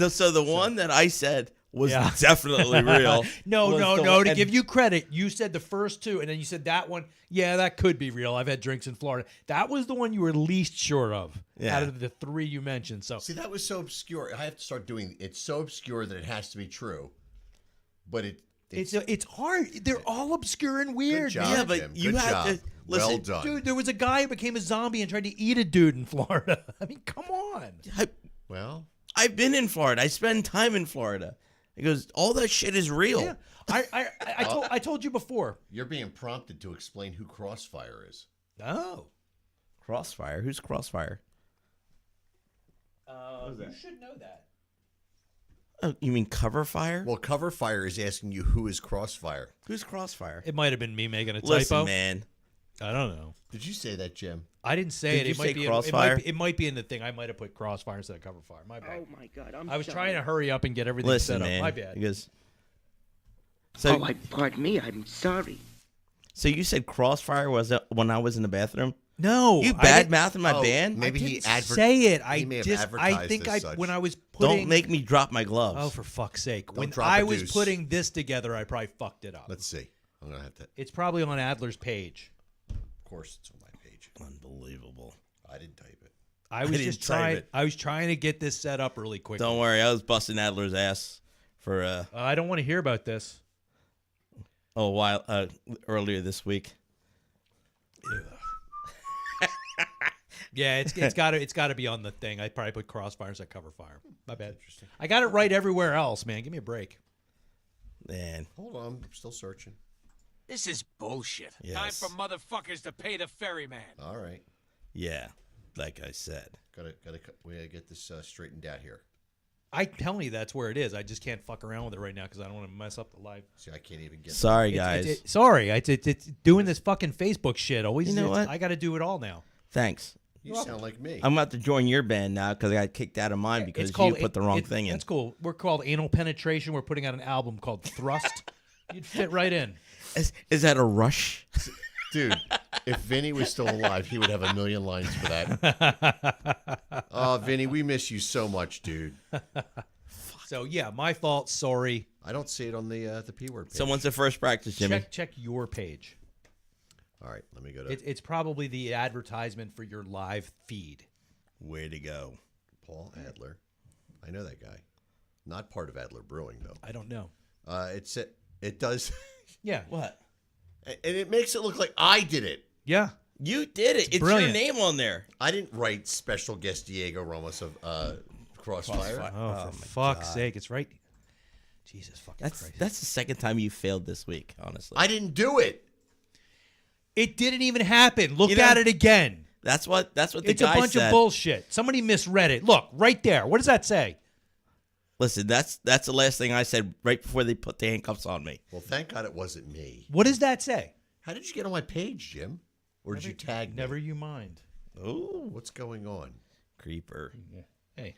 So the one that I said was definitely real. No. To and- give you credit, you said the first two, and then you said that one. Yeah, that could be real. I've had drinks in Florida. That was the one you were least sure of out of the three you mentioned. So See, that was so obscure. I have to start doing. It's so obscure that it has to be true, but it's hard. They're all obscure and weird. Good job, Yeah, but Jim. you Good have job. to listen. Well done. Dude, there was a guy who became a zombie and tried to eat a dude in Florida. I mean, come on. Well, I've been in Florida. I spend time in Florida. He goes, all that shit is real. Yeah. I told you before. you're being prompted to explain who Crossfire is. Oh. Crossfire? Who's Crossfire? You should know that. Oh, you mean Cover Fire? Well, Cover Fire is asking you who is Crossfire. Who's Crossfire? It might have been me making a typo. Listen, man. I don't know. Did you say that, Jim? I didn't say Did it. you It might say be. Crossfire? It might be in the thing. I might have put Crossfire instead of Cover Fire. My bad. Oh my God, I'm I was sorry. trying to hurry up and get everything Listen, set up. man. My bad. He goes, so, Pardon me. I'm sorry. so you said Crossfire was when I was in the bathroom? No, You I bad didn't- mouthing my band? Maybe I he didn't advertised. say it. he may have I advertised think as such. when I was putting. Don't make me drop my gloves. Oh, for fuck's sake! When drop I a was deuce. putting this together, I probably fucked it up. Let's see. I'm gonna have to. It's probably on Adler's page. Of course, it's on my page. Unbelievable. I didn't type it. I was didn't just type trying. it. I was trying to get this set up really quick. Don't worry, I was busting Adler's ass for I don't want to hear about this. a while earlier this week. Yeah, it's got to be on the thing. I probably put Crossfire instead of Cover Fire. My bad. Interesting. I got it right everywhere else, man. Give me a break. Man, Hold on, I'm still searching. This is bullshit. Yes. Time for motherfuckers to pay the ferryman. All right, yeah, like I said. we gotta get this straightened out here. I tell you that's where it is. I just can't fuck around with it right now because I don't want to mess up the live. See, I can't even get. Sorry, It's- guys. sorry, it's doing this fucking Facebook shit. Always, You know what? I got to do it all now. Thanks. You sound like me. I'm about to join your band now because I got kicked out of mine because you put the wrong thing in. That's cool. We're called Anal Penetration. We're putting out an album called Thrust. You'd fit right in. Is that a Rush? Dude, if Vinny was still alive, he would have a million lines for that. Oh, Vinny, we miss you so much, dude. So yeah, my fault. Sorry. I don't see it on the P word page. So when's the first practice, Jimmy? Check your page. All right, let me go to It's probably the advertisement for your live feed. Way to go. Paul Adler. I know that guy. Not part of Adler Brewing, though. I don't know. It does. Yeah. What? And it makes it look like I did it. Yeah. You did it. It's brilliant. your name on there. I didn't write special guest Diego Ramos of Crossfire. Oh, for fuck's sake! It's right. Jesus fucking Christ! That's the second time you failed this week, honestly. I didn't do it. It didn't even happen. Look You know- at it again. That's what the It's guy a bunch said. of bullshit. Somebody misread it. Look right there. What does that say? Listen, that's the last thing I said right before they put the handcuffs on me. Well, thank God it wasn't me. What does that say? How did you get on my page, Jim? Or did you tag me? Never you mind. Ooh, What's going on? creeper. Hey,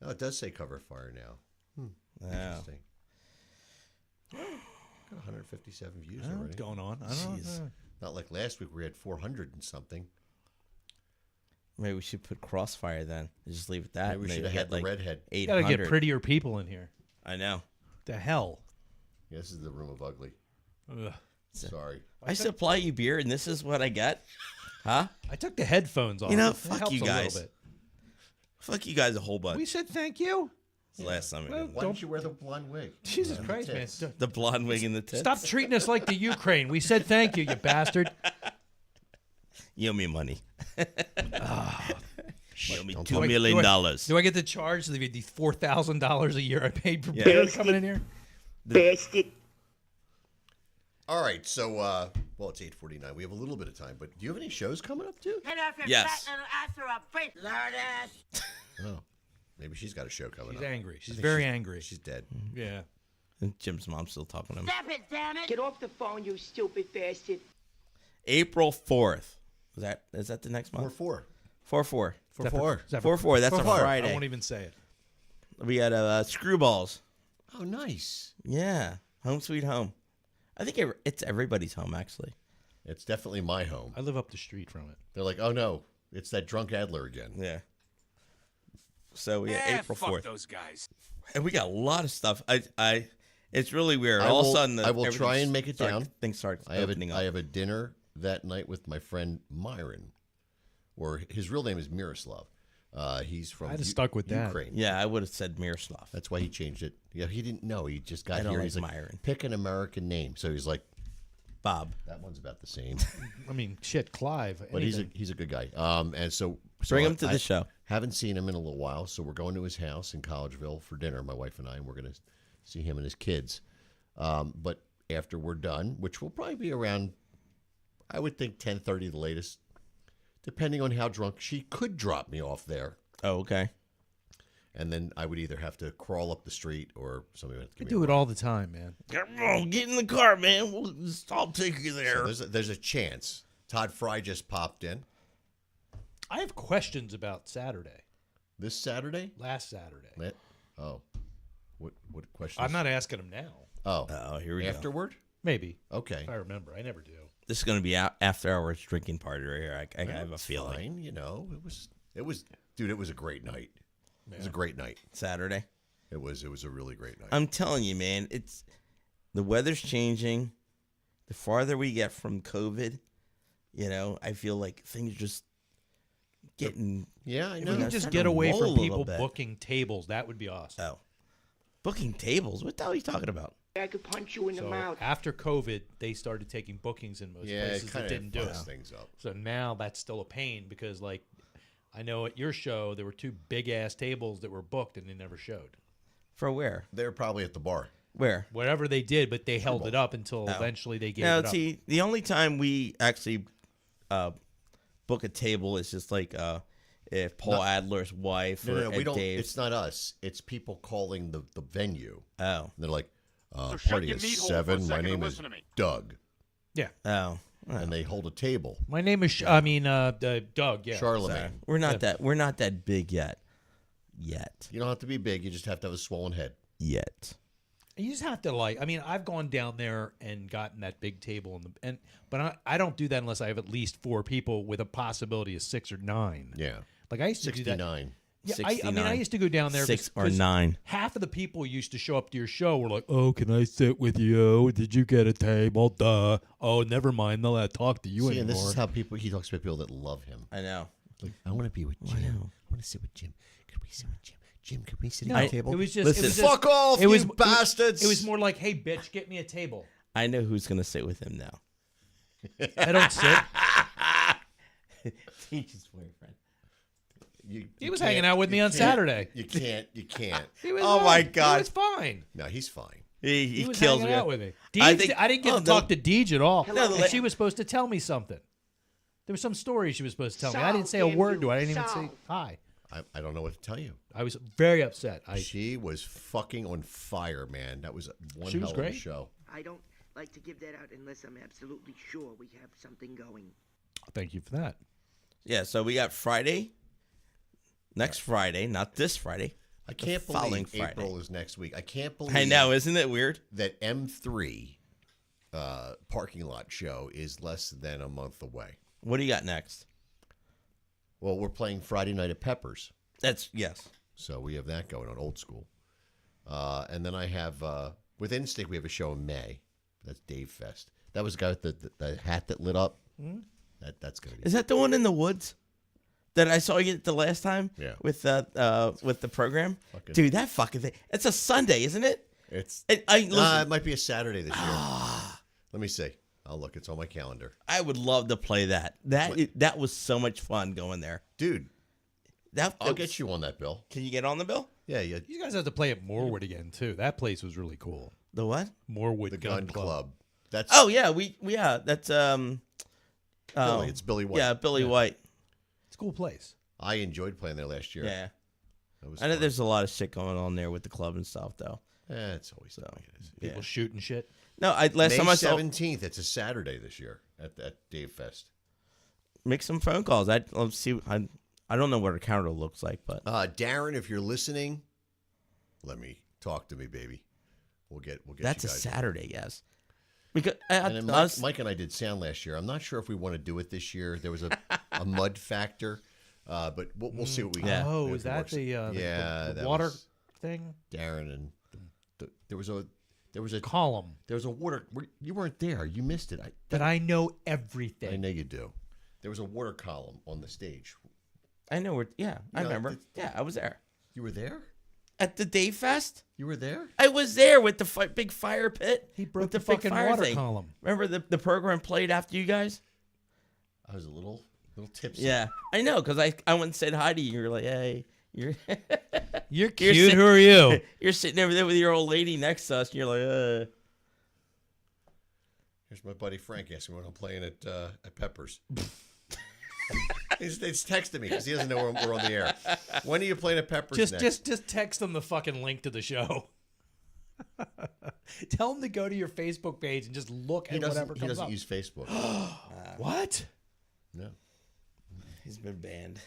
Oh, it does say Cover Fire now. Yeah. Interesting. Got 157 views I don't know already. what's going on. I don't Jeez. know. Not like last week where we had 400 and something. Maybe we should put Crossfire then. Just leave it that. Maybe we should have had the redhead. You 800. gotta get prettier people in here. I know. The hell. Yeah, this is the room of ugly. Ugh. Sorry. I supply you beer, and this is what I get? Huh? I took the headphones off. You know, That fuck helps you a little guys. bit. Fuck you guys a whole bunch. We said thank you. It's the last time. Well, Why don't you wear the blonde wig? Jesus Yeah, Christ, man. tits. The blonde wig and the tits. Stop treating us like the Ukraine. We said thank you, you bastard. You owe me money. You owe me Don't $2 tell me. million. Do I get to charge the $4,000 a year I paid for Yeah. beer coming in here? Bastard. All right, so well, it's 8:49. We have a little bit of time, but do you have any shows coming up too? Head off your Yes. fat little ass or I'll face lard ass. Oh, maybe she's got a show coming She's up. angry. She's I think very angry. She's dead. Yeah. And Jim's mom's still talking to him. Stop it, damn it. Get off the phone, you stupid bastard. April 4th. Is that the next month? 4-4. 4-4. Is that for- 4-4. is that for- 4-4. That's a 4-4. Friday. I won't even say it. We had Screwballs. Oh, nice. Yeah. Home sweet home. I think it's everybody's home, actually. It's definitely my home. I live up the street from it. They're like, oh no, it's that drunk Adler again. Yeah. So we had April fuck 4th. those guys. And we got a lot of stuff. It's really weird. I All will- of a sudden, I will try and make it down. Things start I have opening up. I have a dinner that night with my friend Myron, or his real name is Miroslav. He's from I'd have stuck with that. Ukraine. Yeah, I would have said Miroslav. That's why he changed it. Yeah, he didn't know. He just got I don't here. like He's like, Myron. pick an American name. So he's like, Bob. that one's about the same. I mean, shit, Clive. But anything. he's a good guy. And so Bring him to the show. Haven't seen him in a little while, so we're going to his house in Collegeville for dinner. My wife and I, and we're going to see him and his kids. But after we're done, which will probably be around, I would think 10:30 the latest, depending on how drunk she could drop me off there. Oh, okay. And then I would either have to crawl up the street or somebody would have to I give do me it all the time, man. Come on, get in the car, man. I'll take you a there. ride. So there's a chance. Todd Fry just popped in I have questions about Saturday. this Saturday. Last Saturday. Oh, what questions? I'm not asking him now. Oh, here we go. afterward. Maybe. Okay. If I remember. I never do. This is going to be after hours drinking party right here. I have a It's feeling. fine, you know, it was, dude. It was a great night. It was a great night. Saturday. It was a really great night. I'm telling you, man. It's the weather's changing. The farther we get from COVID, I feel like things just getting. Yeah, I If know. we could just get away from people booking tables, that would be awesome. Oh, booking tables? What the hell are you talking about? I could punch you in the So mouth. after COVID, they started taking bookings in most Yeah, places it that kind didn't of do it. fucks things up. So now that's still a pain because, like, I know at your show there were 2 big ass tables that were booked and they never showed. For where? They're probably at the bar. Where? Whatever they did, but they held it up until eventually they gave Now, it up. see, the only time we actually book a table is just like if Paul Adler's wife No, or no, we Ed don't. Dave. It's not us. It's people calling the venue. Oh, And they're like, So shut party your is meat hole for a 7. My second and name is listen to me. Doug, Yeah. oh. and they hold a table. My name is, Doug, yeah. Charlemagne. We're not that big yet. You don't have to be big. You just have to have a swollen head. Yet. You just have to I've gone down there and gotten that big table but I don't do that unless I have at least 4 people with a possibility of 6 or 9. Yeah. Like I used to do that. 69. Yeah, I mean, I used to go down there 6 or because 9. half of the people used to show up to your show were like, "Oh, can I sit with you? Did you get a table? Duh. Oh, never mind. They'll not talk to you See, anymore." and this is how he talks about people that love him. I know. Like, I want to be with Jim. I want to sit with Jim. Could we sit with Jim? Jim, could we sit at the table? It was just Listen. it was just, Fuck off, it was, you bastards! It was more like, "Hey, bitch, get me a table." I know who's going to sit with him now. I don't sit. Teach's boyfriend. He was hanging out with me on Saturday. You can't. He was Oh, fine. my God. He was fine. No, he's fine. He He was kills hanging me. out with me. I Deej, think- I didn't get oh, to no. talk to Deej at all. No, And she was supposed to tell me something. There was some story she was supposed to tell me. I didn't say a word to her. I didn't even say hi. I don't know what to tell you. I was very upset. She was fucking on fire, man. That was one She was hell of a great. show. I don't like to give that out unless I'm absolutely sure we have something going. Thank you for that. Yeah, so we got Friday. Next Friday, not this Friday. I the can't following believe Friday. April is next week. I can't believe. I know, isn't it weird? That M3 parking lot show is less than a month away. What do you got next? Well, we're playing Friday night at Peppers. Yes. So we have that going on, old school. And then I have, with Instinct, we have a show in May. That's Dave Fest. That was the guy with the hat that lit up. That's going to be. Is that the one in the woods? that I saw you the last time. Yeah. With the program, dude. That fucking thing. It's a Sunday, isn't it? It might be a Saturday this year. Let me see. I'll look. It's on my calendar. I would love to play that. That was so much fun going there, dude. I'll get you on that bill. Can you get on the bill? Yeah. You guys have to play at Morewood again too. That place was really cool. The what? Morewood The Gun Club. That's that's Billy. It's Billy White. Yeah, Billy White. It's a cool place. I enjoyed playing there last year. Yeah. That was I know fun. there's a lot of shit going on there with the club and stuff, though. It's always the way it is. People shooting shit. No, last time I saw. May 17th. It's a Saturday this year at Dave Fest. Make some phone calls. Let's see. I don't know what our calendar looks like, but Darren, if you're listening, let me talk to me, baby. We'll get. That's you a guys Saturday, yes. Because and then Mike and I did sound last year. I'm not sure if we want to do it this year. There was a mud factor, but we'll see what we can. Oh, if is it that works. the that water was thing? Darren and there was a column. There was a water. You weren't there. You missed it. But I know everything. I know you do. There was a water column on the stage. I know where. Yeah, I remember. Yeah, I was there. You were there at the Dave Fest. You were there. I was there with the big fire pit. He broke with the fucking big fire water thing. column. Remember the program played after you guys? I was a little tipsy. Yeah, I know because I went and said hi to you. You were like, hey, you're cute. Who are you? You're sitting over there with your old lady next to us, and you're like, Here's my buddy Frank asking when I'm playing at Peppers. He's texting me because he doesn't know we're on the air. When are you playing at Peppers next? Just text them the fucking link to the show. Tell them to go to your Facebook page and just look at whatever comes up. He doesn't use Facebook. What? No. He's been banned.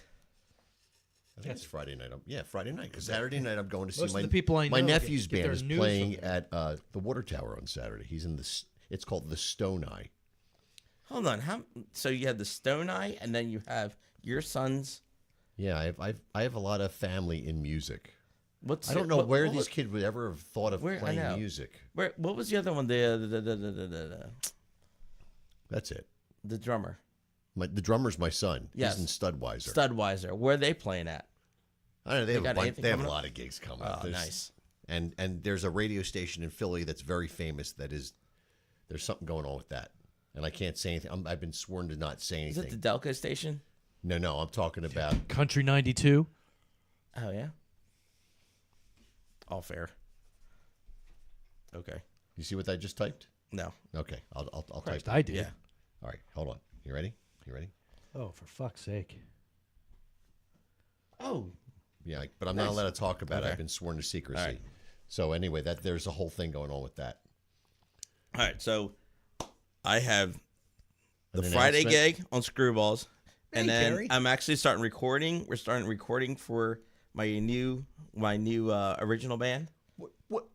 I think it's Friday night. Friday night. Because Saturday night I'm going to see Most of the people I my know nephew's get band their is news playing from at the Water Tower on Saturday. He's in it's called the Stone Eye. Hold on. So you have the Stone Eye, and then you have your sons. Yeah, I have a lot of family in music. I don't know where these kids would ever have thought of playing music. What was the other one? That's it. The drummer. The drummer's my son. Yes. He's in Studweiser. Studweiser. Where are they playing at? I don't know. They have a up? lot of gigs coming up. Oh, nice. And there's a radio station in Philly that's very famous. There's something going on with that. And I can't say anything. I've been sworn to not say anything. Is it the Delco station? No, I'm talking about Country 92. Oh yeah. All fair. Okay. You see what I just typed? No. Okay, I'll Christ, type. I did. Yeah. All right, hold on. You ready? Oh, for fuck's sake. Oh. Yeah, but I'm not allowed to talk about it. Okay. I've been sworn to secrecy. All right. So anyway, there's a whole thing going on with that. All right, so I have the An Friday announcement? gig on Screwballs, and Hey, then Gary. I'm actually starting recording. We're starting recording for my new original band. What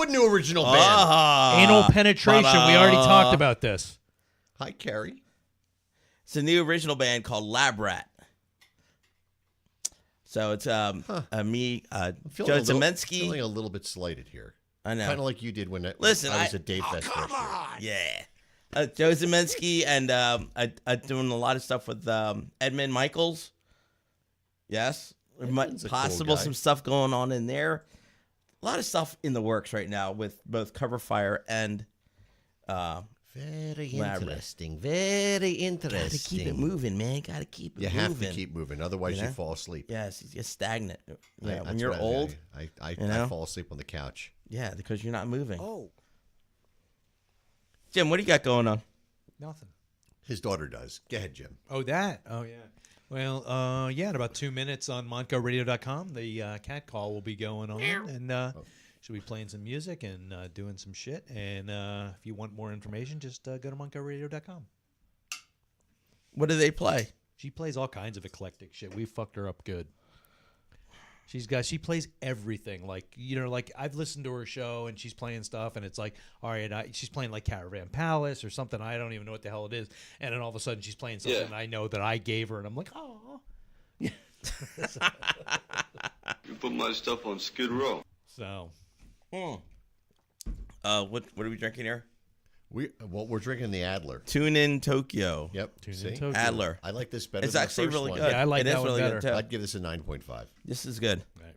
new original band? Anal penetration. We already talked about this. Hi, Carrie. It's a new original band called Lab Rat. So it's me, Joe Zemensky. Feeling a little bit slighted here. I know. Kind of like you did when I was at Dave Fest. Come on. Yeah. Joe Zemensky, and I'm doing a lot of stuff with Edmund Michaels. Yes. Edmund's a cool Possible guy. some stuff going on in there. A lot of stuff in the works right now with both Cover Fire and Very Lab Rat. interesting. Very interesting. Gotta keep it moving, man. Gotta keep it You moving. have to keep moving, otherwise you fall asleep. Yes, you're stagnant. Yeah, when That's you're what old. I know? fall asleep on the couch. Yeah, because you're not moving. Oh. Jim, what do you got going on? Nothing. His daughter does. Go ahead, Jim. Oh, that. Oh, yeah. Well, in about 2 minutes on MoncoRadio.com, the cat call will be going on, and she'll be playing some music and doing some shit. And if you want more information, just go to MoncoRadio.com. What do they play? She plays all kinds of eclectic shit. We fucked her up good. She plays everything. Like I've listened to her show and she's playing stuff and it's like, all right, she's playing like Caravan Palace or something. I don't even know what the hell it is. And then all of a sudden she's playing something I know that I gave her and I'm like, oh. You put my stuff on Skid Row. So. What are we drinking here? We're drinking the Adler. Tune in Tokyo. Yep. Tune in See? Tokyo. Adler. I like this better. It's than the actually first really one. good. Yeah, I like It that is one really better. good too. I'd give this a 9.5. This is good. Right.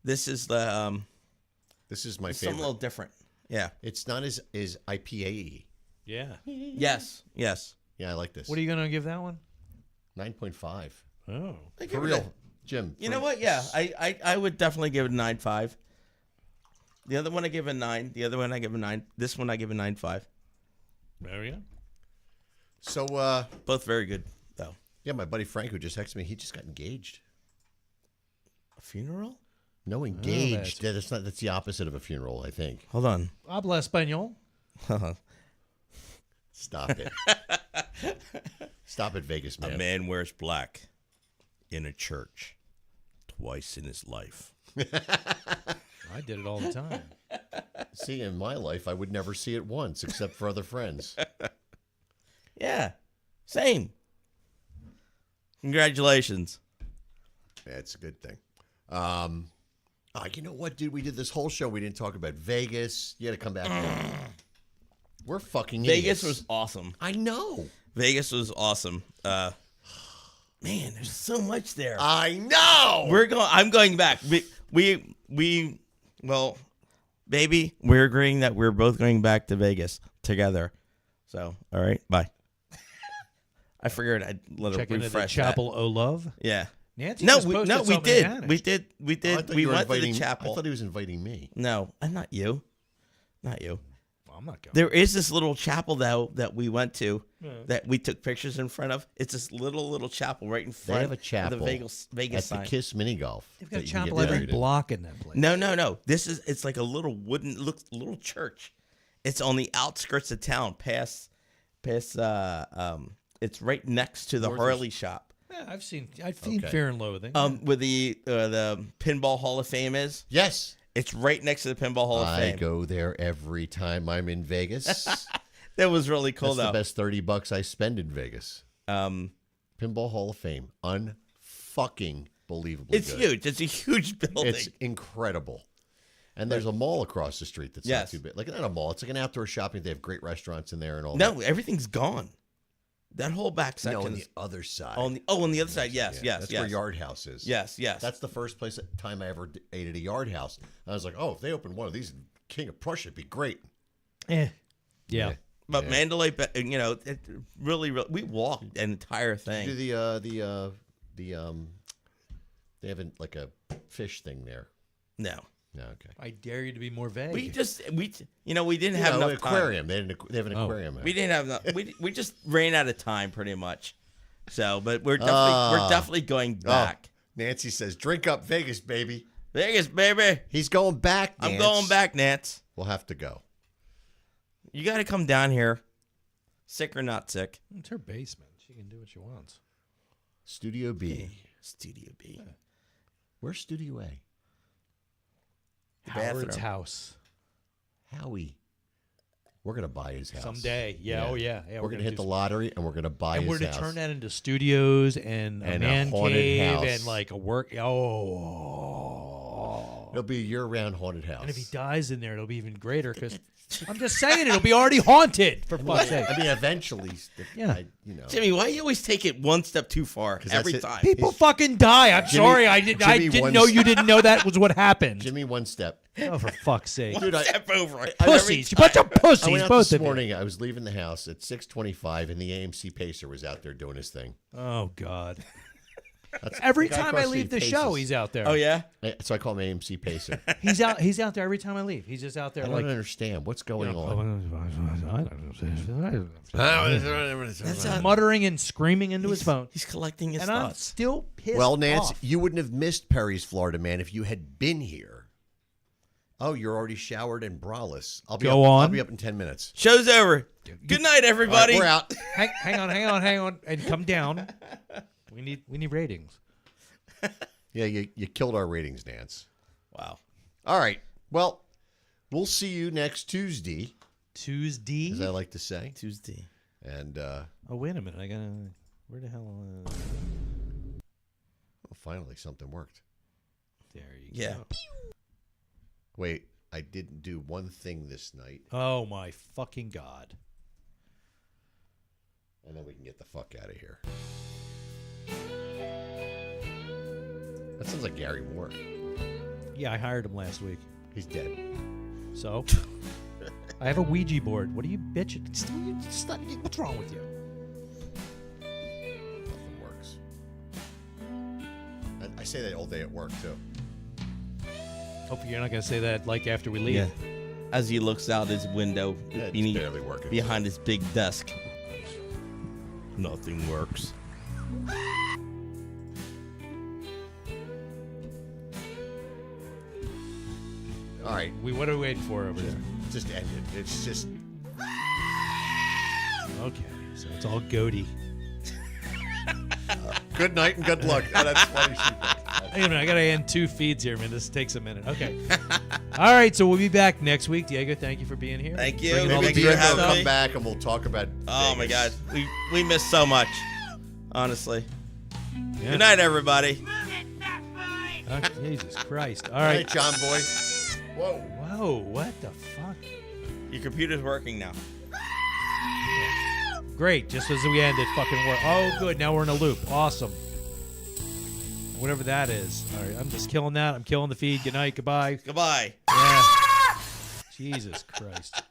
This is the This is my something a favorite. little different. Yeah. It's not as IPA-y. Yeah. Yes. Yes. Yeah, I like this. What are you gonna give that one? 9.5. Oh. For real, Jim. You know what? Yeah, I would definitely give it a 9.5. The other one I give a 9. The other one I give a 9. This one I give a 9.5. There we go. So, Both very good though. yeah, my buddy Frank who just texted me, he just got engaged. A funeral? No, engaged. That's the opposite of a funeral, I think. Hold on. Habla español. Stop it. Stop it, Vegas man. A man wears black in a church twice in his life. I did it all the time. See, in my life, I would never see it once, except for other friends. Yeah. Same. Congratulations. That's a good thing. You know what, dude? We did this whole show. We didn't talk about Vegas. You got to come back. We're fucking Vegas idiots. was awesome. I know. Vegas was awesome. Man, there's so much there. I know. I'm going back. Well, baby, we're agreeing that we're both going back to Vegas together. So, all right, bye. I figured I'd let Check her into the refresh Chapel O Love. that. Yeah. Nancy No, just we posted something did. in We Spanish. did. We I did. thought We you were went to the inviting- chapel. I thought he was inviting me. No, and not you. Not you. Well, I'm not going. There is this little chapel though that we went to Yeah. that we took pictures in front of. It's this little chapel right in They front have a chapel of the Vegas at sign. the Kiss Mini Golf. They've got a that you can get chapel every married in. block in that place. No. It's like a little little church. It's on the outskirts of town, past. It's right next to the North Harley shop. Yeah, I've seen Okay. Fear and Loathing. Where the Pinball Hall of Fame is. Yes. It's right next to the Pinball Hall of I Fame. go there every time I'm in Vegas. That was really cool That's though. the best $30 I spend in Vegas. Pinball Hall of Fame. Unfucking believably It's good. huge. It's a huge building. It's incredible. And there's a mall across the street that's Yes. not too big. Like, not a mall. It's like an outdoor shopping. They have great restaurants in there and all No, that. everything's gone. That whole back section. No, on the is- other side. on the other side. Yes, Yeah, yes, That's yes. where Yard House is. Yes, yes. That's the first time I ever ate at a Yard House. I was like, oh, if they opened one of these in King of Prussia, it'd be great. Yeah. But Mandalay, it really, we walked an entire thing. Do they have like a fish thing there? No. No, okay. I dare you to be more vague. We didn't have an enough aquarium. time. They have an aquarium. There. We didn't have enough. We just ran out of time pretty much. So, but we're definitely going back. Nancy says, "Drink up, Vegas, baby." Vegas, baby. He's going back. Nance. I'm going back, Nance. We'll have to go. You got to come down here, sick or not sick. It's her basement. She can do what she wants. Studio B. Studio B. Where's Studio A? The Howard's bathroom. house. Howie. We're gonna buy his house Someday. Yeah, oh yeah. We're gonna hit the lottery and we're gonna buy and his we're house. to turn that into studios and a man haunted cave house. and like a work. Oh. It'll be a year-round haunted house. And if he dies in there, it'll be even greater because I'm just saying it'll be already haunted for fuck's sake. I mean, eventually, Yeah. Jimmy, why do you always take it one step too far 'Cause every that's it. time? People fucking die. I'm Jimmy- sorry. I didn't Jimmy know once- you didn't know that was what happened. Jimmy, one step. Oh, for fuck's sake. Dude, Step over it. Pussies. You bunch of pussies, I went out both this of you. morning. I was leaving the house at 6:25, and the AMC Pacer was out there doing his thing. Oh, God. That's Every the guy time I across leave the street show, paces. he's out there. Oh yeah. So I call him AMC Pacer. He's out there every time I leave. He's just out there I don't like understand what's going on. muttering and screaming into his phone. He's collecting his And I'm thoughts. still pissed Well, Nance, off. you wouldn't have missed Perry's Florida Man if you had been here. Oh, you're already showered and braless. I'll be Go up, on. I'll be up in 10 minutes. Show's over. Good night, everybody. All right, we're out. Hang on, and come down. We need ratings. Yeah, you killed our ratings, Nance. Wow. All right. Well, we'll see you next Tuesday, Tuesday. as I like to say. Tuesday. And Oh, wait a minute. I gotta. Where the hell? finally, something worked. There you Yeah. go. Wait, I didn't do one thing this night. Oh my fucking God. And then we can get the fuck out of here. That sounds like Gary Moore. Yeah, I hired him last week. He's dead. So, I have a Ouija board. What are you bitching? What's wrong with you? Nothing works. I say that all day at work, too. Hopefully you're not going to say that like after we leave. Yeah. As he looks out his window, Yeah, it's barely working. behind his big desk. Nothing works. All right. What are we waiting for over there? Just end it. It's just... Okay, so it's all goatee. Good night and good luck. Oh, that's funny. Wait a minute, I got to end 2 feeds here, man. This takes a minute. Okay. All right, so we'll be back next week. Diego, thank you for being here. Thank you. Bringing all the Thank you for beer having stuff. me. Come back and we'll talk about Oh my God, Vegas. we missed so much. Honestly. Yeah. Good night, everybody. Oh, Jesus Christ. All All right. right, John boy. Whoa. Whoa, what the fuck? Your computer's working now. Great, just as we end, it fucking worked. Oh, good, now we're in a loop. Awesome. Whatever that is. All right, I'm just killing that. I'm killing the feed. Good night, goodbye. Goodbye. Yeah. Jesus Christ.